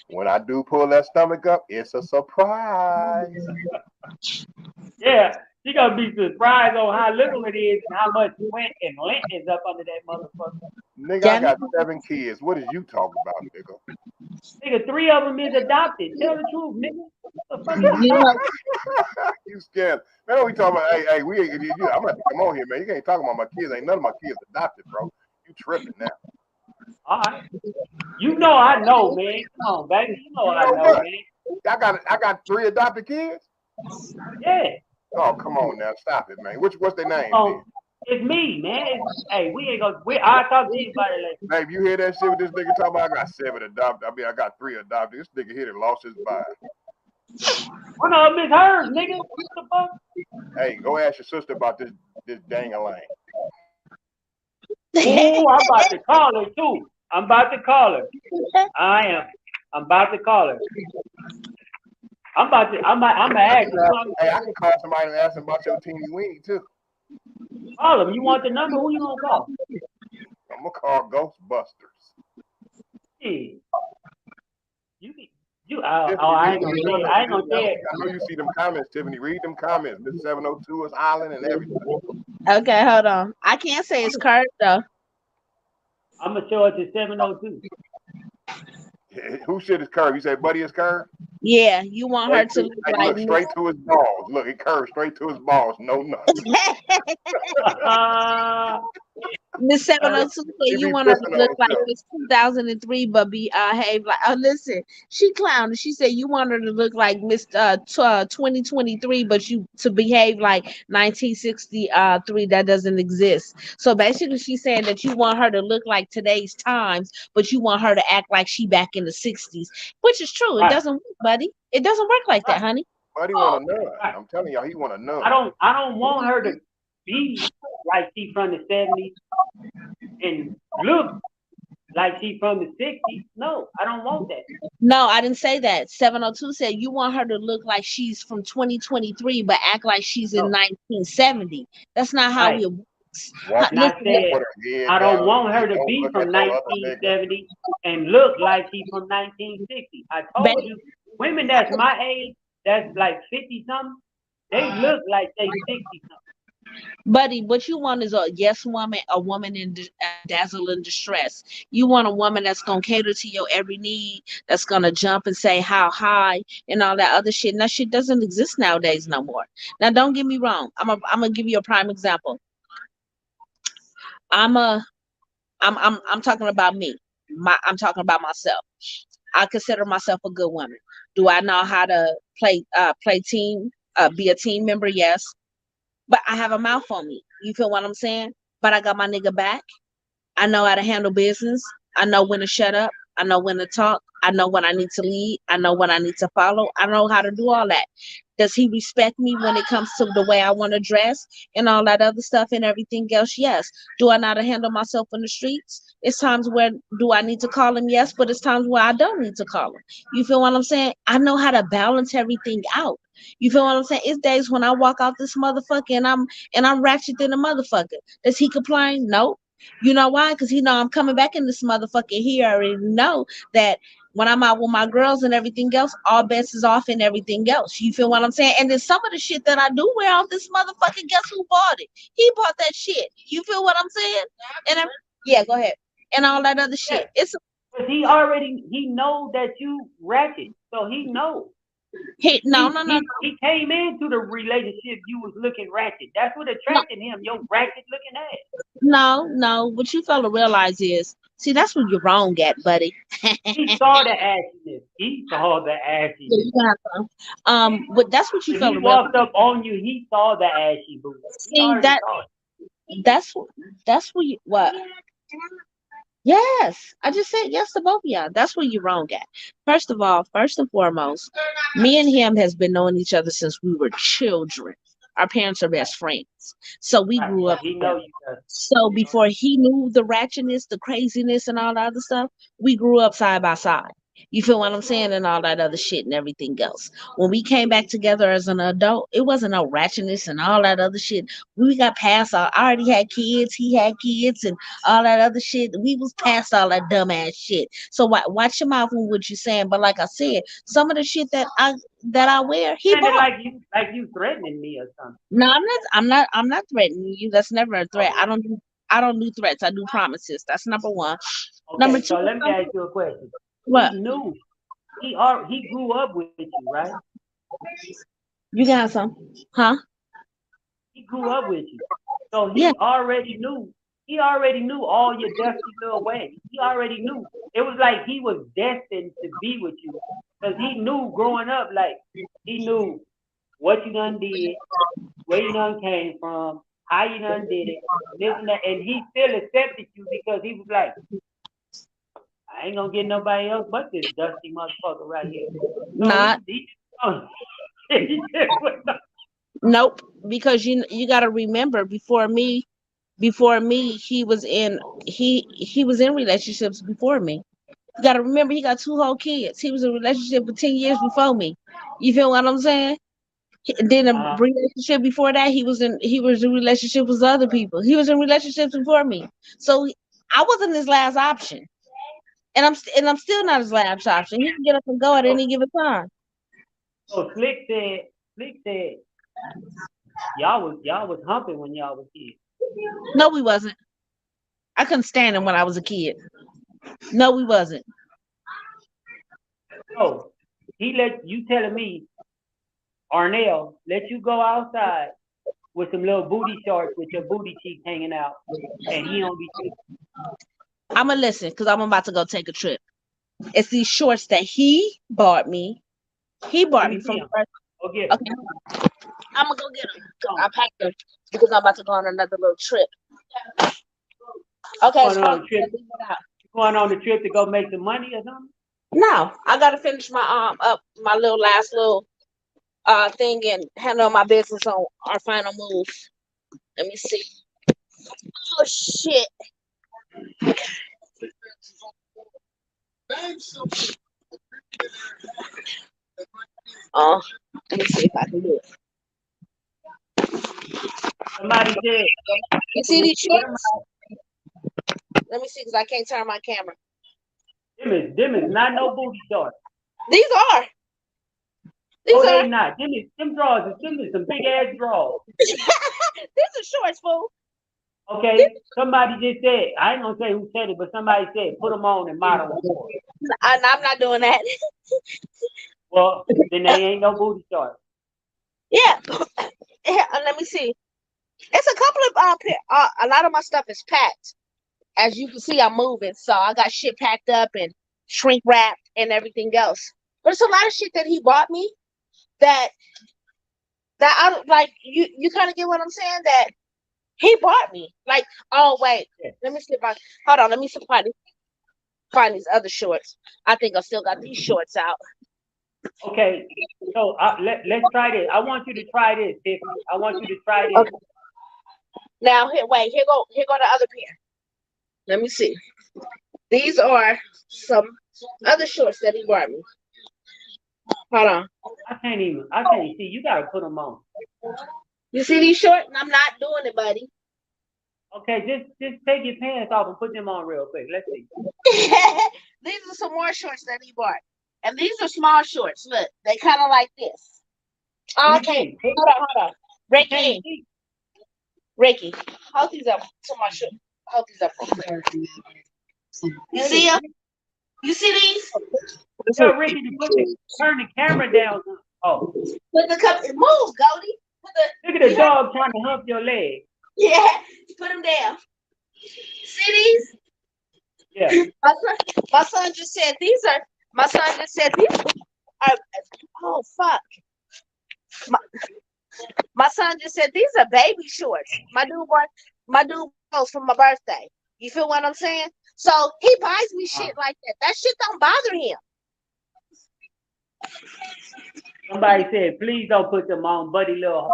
[SPEAKER 3] When I do pull that stomach up, it's a surprise.
[SPEAKER 1] Yeah, she gonna be surprised on how little it is and how much sweat and lint is up under that motherfucker.
[SPEAKER 3] Nigga, I got 7 kids. What is you talking about, nigga?
[SPEAKER 1] Nigga, 3 of them is adopted. Tell the truth, nigga. What the fuck is
[SPEAKER 2] You know,
[SPEAKER 3] You scared. Man, we talking about, hey, I'm gonna have to come on here, man. You can't talk about my kids. Ain't none of my kids adopted, bro. You tripping now.
[SPEAKER 1] All right. You know I know, man. Come on, baby. You know I know, man.
[SPEAKER 3] I got 3 adopted kids?
[SPEAKER 1] Yeah.
[SPEAKER 3] Oh, come on now. Stop it, man. What's their name?
[SPEAKER 1] It's me, man. Hey, I'll talk to you about it later.
[SPEAKER 3] Babe, you hear that shit with this nigga talking about? I got 7 adopted. I got 3 adopted. This nigga here that lost his mind.
[SPEAKER 1] One of them is hers, nigga. What the fuck?
[SPEAKER 3] Hey, go ask your sister about this dang-a-lang.
[SPEAKER 1] Ooh, I'm about to call her too. I'm about to call her. I am. I'm about to call her. I'm gonna ask her.
[SPEAKER 3] Hey, I can call somebody and ask them about your teeny weenie too.
[SPEAKER 1] Call them. You want the number? Who you gonna call?
[SPEAKER 3] I'm gonna call Ghostbusters.
[SPEAKER 1] Yeah. I ain't gonna say it. I
[SPEAKER 3] know you see them comments, Tiffany. Read them comments. This 702 is Island and everything.
[SPEAKER 2] Okay, hold on. I can't say it's Kurt though.
[SPEAKER 1] I'm gonna show it to 702.
[SPEAKER 3] Who shit is curved? You say Buddy is curved?
[SPEAKER 2] Yeah, you want her to look like
[SPEAKER 3] straight to his balls. Look, it curves straight to his balls. No nothing.
[SPEAKER 2] Miss 702 said you want her to look like Miss 2003, but behave like. Oh, listen, she clowned. She said you want her to look like Miss 2023, but you to behave like 1963. That doesn't exist. So basically, she's saying that you want her to look like today's times, but you want her to act like she back in the 60s, which is true. It doesn't work, buddy. It doesn't work like that, honey.
[SPEAKER 3] Buddy want a nun. I'm telling y'all, he want a nun.
[SPEAKER 1] I don't want her to be like she from the 70s and look like she from the 60s. No, I don't want that.
[SPEAKER 2] No, I didn't say that. 702 said you want her to look like she's from 2023, but act like she's in 1970. That's not how it works.
[SPEAKER 1] I don't want her to be from 1970 and look like she's from 1960. I told you, women that's my age, that's like 50 something, they look like they 60 something.
[SPEAKER 2] Buddy, what you want is a yes woman, a woman in dazzle in distress. You want a woman that's gonna cater to your every need, that's gonna jump and say how high and all that other shit. And that shit doesn't exist nowadays no more. Now, don't get me wrong. I'm gonna give you a prime example. I'm talking about me. I'm talking about myself. I consider myself a good woman. Do I know how to play team, be a team member? Yes. But I have a mouth on me. You feel what I'm saying? But I got my nigga back. I know how to handle business. I know when to shut up. I know when to talk. I know when I need to lead. I know when I need to follow. I know how to do all that. Does he respect me when it comes to the way I want to dress and all that other stuff and everything else? Yes. Do I know how to handle myself in the streets? It's times where do I need to call him? Yes, but it's times where I don't need to call him. You feel what I'm saying? I know how to balance everything out. You feel what I'm saying? It's days when I walk out this motherfucker and I'm ratchet than a motherfucker. Does he complain? No. You know why? Because he know I'm coming back in this motherfucker. He already know that when I'm out with my girls and everything else, all bets is off and everything else. You feel what I'm saying? And then some of the shit that I do wear off this motherfucker, guess who bought it? He bought that shit. You feel what I'm saying? And yeah, go ahead. And all that other shit. It's
[SPEAKER 1] he know that you ratchet, so he knows.
[SPEAKER 2] He
[SPEAKER 1] came into the relationship. You was looking ratchet. That's what attracted him. Your ratchet looking ass.
[SPEAKER 2] No. What you fail to realize is, see, that's where you're wrong at, buddy.
[SPEAKER 1] He saw the ashiness. He saw the ashiness.
[SPEAKER 2] But that's what you fail to realize.
[SPEAKER 1] He walked up on you. He saw the ashy booty.
[SPEAKER 2] See that's what you what. Yes, I just said yes to both of y'all. That's where you're wrong at. First of all, first and foremost, me and him has been knowing each other since we were children. Our parents are best friends. So we grew up. So before he knew the ratchetness, the craziness, and all the other stuff, we grew up side by side. You feel what I'm saying? And all that other shit and everything else. When we came back together as an adult, it wasn't no ratchetness and all that other shit. We got past all, I already had kids, he had kids, and all that other shit. We was past all that dumbass shit. So watch your mouth on what you're saying. But like I said, some of the shit that I wear, he
[SPEAKER 1] Sounded
[SPEAKER 2] bought.
[SPEAKER 1] like you threatening me or something.
[SPEAKER 2] No, I'm not threatening you. That's never a threat. I don't do threats. I do promises. That's number one. Number
[SPEAKER 1] Okay,
[SPEAKER 2] two,
[SPEAKER 1] so let me ask you a question.
[SPEAKER 2] what?
[SPEAKER 1] He knew he grew up with you, right?
[SPEAKER 2] You got some? Huh?
[SPEAKER 1] He grew up with you. So
[SPEAKER 2] Yeah.
[SPEAKER 1] he already knew all your dusty little ways. He already knew. It was like he was destined to be with you. Because he knew growing up, like he knew what you done did, where you done came from, how you done did it, this and that. And he still accepted you because he was like, I ain't gonna get nobody else but this dusty motherfucker right here. So
[SPEAKER 2] Not. Nope. Because you got to remember, before me, he was in relationships before me. You got to remember, he got 2 whole kids. He was in a relationship for 10 years before me. You feel what I'm saying? Then a relationship before that, he was in relationship with other people. He was in relationships before me. So I wasn't his last option. And I'm still not his last option. He can get up and go at any given time.
[SPEAKER 1] So Slick said y'all was humping when y'all was kids.
[SPEAKER 2] No, we wasn't. I couldn't stand him when I was a kid. No, we wasn't.
[SPEAKER 1] Oh, he let you telling me, Arnell, let you go outside with some little booty shorts with your booty cheeks hanging out, and he don't be.
[SPEAKER 2] I'ma listen, because I'm about to go take a trip. It's these shorts that he bought me. He bought me from.
[SPEAKER 1] Go get them.
[SPEAKER 2] Okay. I'm gonna go get them. I packed them because I'm about to go on another little trip. Okay.
[SPEAKER 1] Going on the trip to go make some money or something?
[SPEAKER 2] No, I gotta finish my my last little thing and handle my business on our final move. Let me see. Oh shit. Let me see if I can do it.
[SPEAKER 1] Somebody said.
[SPEAKER 2] You see these shorts? Let me see, because I can't turn my camera.
[SPEAKER 1] Them is not no booty shorts.
[SPEAKER 2] These are.
[SPEAKER 1] They not. Them drawers. Them is some big ass drawers.
[SPEAKER 2] These are shorts, fool.
[SPEAKER 1] Okay. Somebody just said. I ain't gonna say who said it, but somebody said put them on and model them for it.
[SPEAKER 2] I'm not doing that.
[SPEAKER 1] Well, then they ain't no booty shorts.
[SPEAKER 2] Yeah. Let me see. It's a couple of a lot of my stuff is packed. As you can see, I'm moving, so I got shit packed up and shrink wrapped and everything else. But it's a lot of shit that he bought me that I don't like. You kind of get what I'm saying? That he bought me. Like, oh wait, let me see if I hold on. Let me find these other shorts. I think I still got these shorts out.
[SPEAKER 1] Okay, so let's try this. I want you to try this, Tiffany. I want you to try this.
[SPEAKER 2] Okay. Now here go the other pair. Let me see. These are some other shorts that he bought me. Hold on.
[SPEAKER 1] I can't see. You gotta put them on.
[SPEAKER 2] You see these shorts? I'm not doing it, buddy.
[SPEAKER 1] Okay, just take your pants off and put them on real quick. Let's see.
[SPEAKER 2] These are some more shorts that he bought. And these are small shorts. Look, they kind of like this. Okay, hold on. Ricky, hold these up to my shirt. Hold these up real quick. You see them? You see these?
[SPEAKER 1] Tell Ricky to turn the camera down. Oh.
[SPEAKER 2] Put the cup. It moves, Goldie.
[SPEAKER 1] Look at the dog trying to hump your leg.
[SPEAKER 2] Yeah, put them down. See these?
[SPEAKER 1] Yeah.
[SPEAKER 2] My son just said these are. Oh fuck. My son just said these are baby shorts. My dude bought for my birthday. You feel what I'm saying? So he buys me shit like that. That shit don't bother him.
[SPEAKER 1] Somebody said, please don't put them on, buddy. Little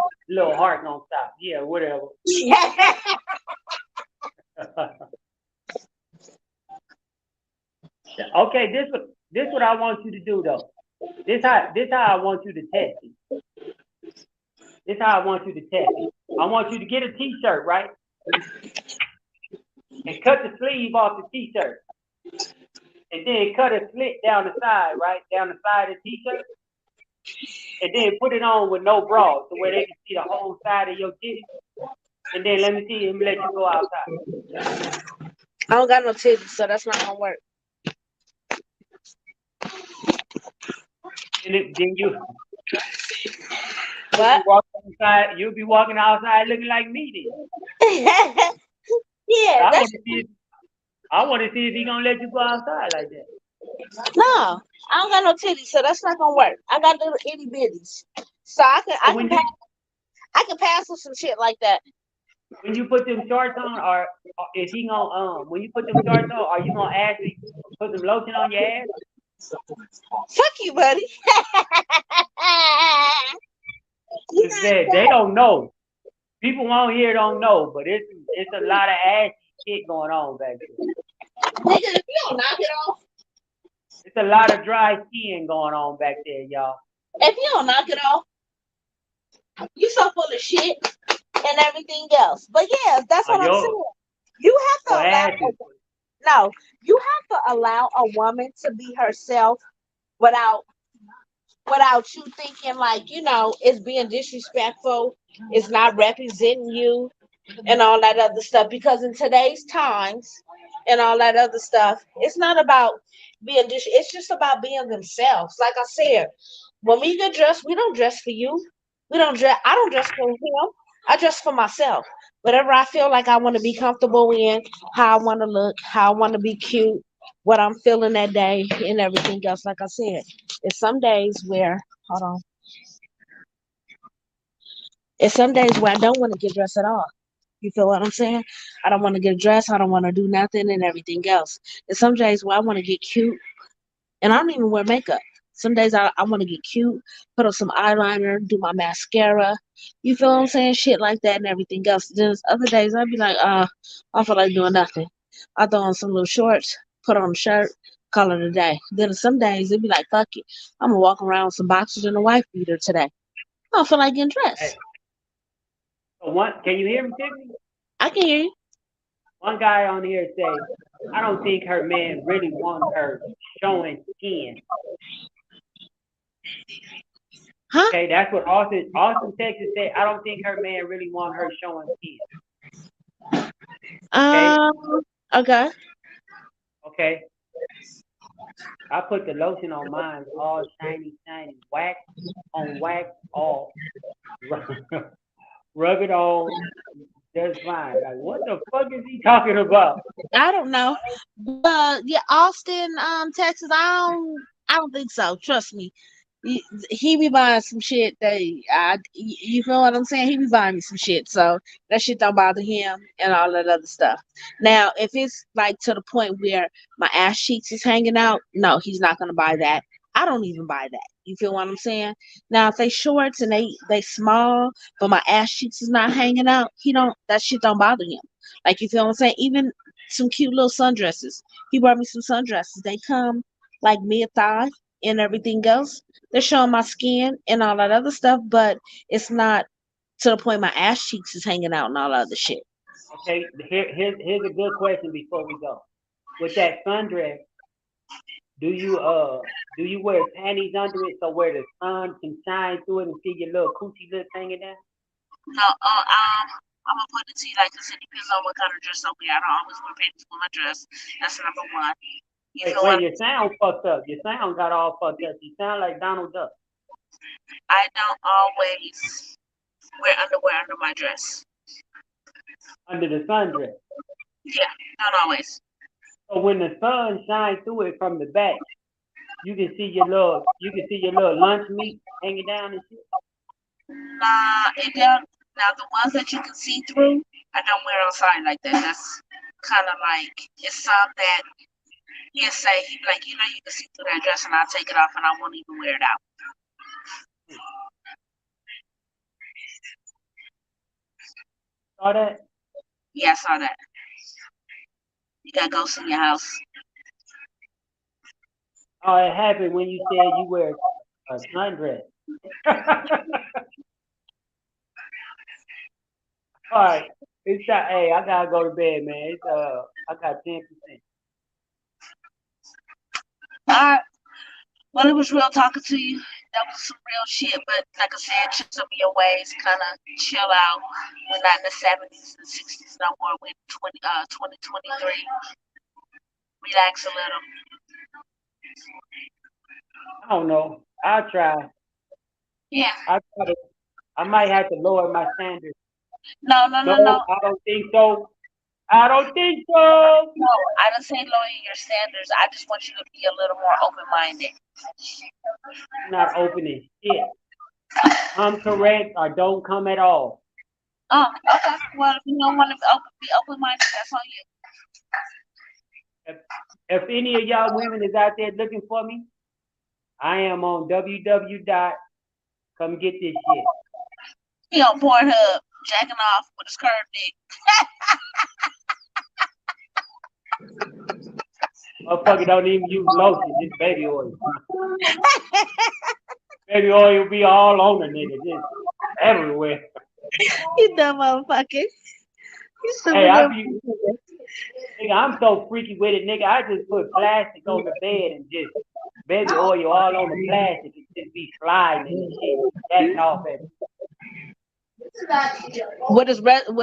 [SPEAKER 1] heart don't stop. Yeah, whatever. Okay, this what I want you to do though. This how I want you to test it. This how I want you to test it. I want you to get a t-shirt, right? And cut the sleeve off the t-shirt. And then cut a slit down the side, right? Down the side of the t-shirt. And then put it on with no bra, so where they can see the whole side of your titty. And then let you go outside.
[SPEAKER 2] I don't got no titties, so that's not gonna work.
[SPEAKER 1] And then
[SPEAKER 2] What?
[SPEAKER 1] You'll be walking outside looking like me then.
[SPEAKER 2] Yeah,
[SPEAKER 1] I want to see if he gonna let you go outside like that.
[SPEAKER 2] no, I don't got no titties, so that's not gonna work. I got little itty bitties, so I can pass with some shit like that.
[SPEAKER 1] When you put them shorts on, or is he gonna when you put them shorts on, are you gonna actually put some lotion on your ass?
[SPEAKER 2] Fuck you, buddy.
[SPEAKER 1] They don't know. People on here don't know, but it's a lot of ass shit going on back there.
[SPEAKER 2] Nigga, if you don't knock it off.
[SPEAKER 1] It's a lot of dry skin going on back there, y'all.
[SPEAKER 2] If you don't knock it off, you so full of shit and everything else. But yeah, that's what I'm saying. You have to you have to allow a woman to be herself without you thinking like, it's being disrespectful, it's not representing you and all that other stuff. Because in today's times and all that other stuff, it's not about being it's just about being themselves. Like I said, when we get dressed, we don't dress for you. I don't dress for him. I dress for myself. Whatever I feel like I want to be comfortable in, how I want to look, how I want to be cute, what I'm feeling that day, and everything else. Like I said, it's some days where, hold on. It's some days where I don't want to get dressed at all. You feel what I'm saying? I don't want to get dressed. I don't want to do nothing and everything else. There's some days where I want to get cute and I don't even wear makeup. Some days I want to get cute, put on some eyeliner, do my mascara. You feel what I'm saying? Shit like that and everything else. Then other days I'd be like, I feel like doing nothing. I throw on some little shorts, put on a shirt, call it a day. Then some days it'd be like, fuck it. I'm going to walk around with some boxers and a wife beater today. I don't feel like getting dressed.
[SPEAKER 1] Hey. Can you hear me, Tiffany?
[SPEAKER 2] I can hear you.
[SPEAKER 1] One guy on here say, I don't think her man really wants her showing skin.
[SPEAKER 2] Huh?
[SPEAKER 1] Okay, that's what Austin, Texas said. I don't think her man really wants her showing skin.
[SPEAKER 2] Okay.
[SPEAKER 1] Okay. I put the lotion on mine, all shiny, wax on wax, all rub it on. That's fine. Like, what the fuck is he talking about?
[SPEAKER 2] I don't know. But yeah, Austin, Texas, I don't think so. Trust me. He be buying some shit you feel what I'm saying? He be buying me some shit. So that shit don't bother him and all that other stuff. Now, if it's like to the point where my ass cheeks is hanging out, no, he's not gonna buy that. I don't even buy that. You feel what I'm saying? Now, if they shorts and they small, but my ass cheeks is not hanging out, that shit don't bother him. Like, you feel what I'm saying? Even some cute little sundresses. He brought me some sundresses. They come like mid-thigh and everything else. They're showing my skin and all that other stuff, but it's not to the point my ass cheeks is hanging out and all that other shit.
[SPEAKER 1] Okay, here's a good question before we go. With that sundress, do you wear panties under it so where the sun can shine through it and see your little coochie lips hanging down?
[SPEAKER 2] No, I'm gonna put it to you like this. It depends on what kind of dress I wear. I don't always wear panties with my dress. That's number one.
[SPEAKER 1] Wait, your sound fucked up. Your sound got all fucked up. You sound like Donald Duck.
[SPEAKER 2] I don't always wear underwear under my dress.
[SPEAKER 1] Under the sundress?
[SPEAKER 2] Yeah, not always.
[SPEAKER 1] So when the sun shines through it from the back, you can see your little lunch meat hanging down and shit?
[SPEAKER 2] It don't. Now the ones that you can see through, I don't wear outside like that. That's kind of like, it's some that he'll say, he'd be like, you can see through that dress, and I'll take it off and I won't even wear it out.
[SPEAKER 1] Saw that?
[SPEAKER 2] Yeah, I saw that. You got ghosts in your house.
[SPEAKER 1] Oh, it happened when you said you wear a sundress. All right. It's time. Hey, I gotta go to bed, man. It's I got 10%.
[SPEAKER 2] All right. Well, it was real talking to you. That was some real shit. But like I said, change some of your ways, kind of chill out. We're not in the 70s and 60s no more. We're in 2023. Relax a little.
[SPEAKER 1] I don't know. I'll try.
[SPEAKER 2] Yeah.
[SPEAKER 1] I might have to lower my standards.
[SPEAKER 2] No.
[SPEAKER 1] No, I don't think so. I don't think so.
[SPEAKER 2] No, I didn't say lower your standards. I just want you to be a little more open-minded.
[SPEAKER 1] I'm not opening shit. Come correct or don't come at all.
[SPEAKER 2] Oh, okay. Well, if you don't want to be open-minded, that's on you.
[SPEAKER 1] If any of y'all women is out there looking for me, I am on www. Come get this shit.
[SPEAKER 2] He on Pornhub, jacking off with his curved dick.
[SPEAKER 1] Motherfucker don't even use lotion, just baby oil. Baby oil be all on the nigga, just everywhere.
[SPEAKER 2] You dumb motherfucker. You stupid.
[SPEAKER 1] Nigga, I'm so freaky with it, nigga. I just put plastic on the bed and just baby oil all on the plastic and just be sliding and shit. Jacking off at it.
[SPEAKER 2] With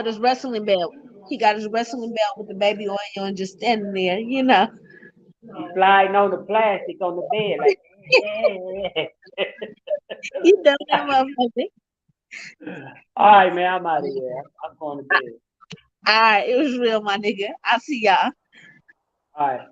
[SPEAKER 2] his wrestling belt. He got his wrestling belt with the baby oil and just standing there, you know.
[SPEAKER 1] Sliding on the plastic on the bed like
[SPEAKER 2] You dumb motherfucker.
[SPEAKER 1] All right, man, I'm out of here. I'm going to bed.
[SPEAKER 2] All right, it was real, my nigga. I'll see y'all.
[SPEAKER 1] All right.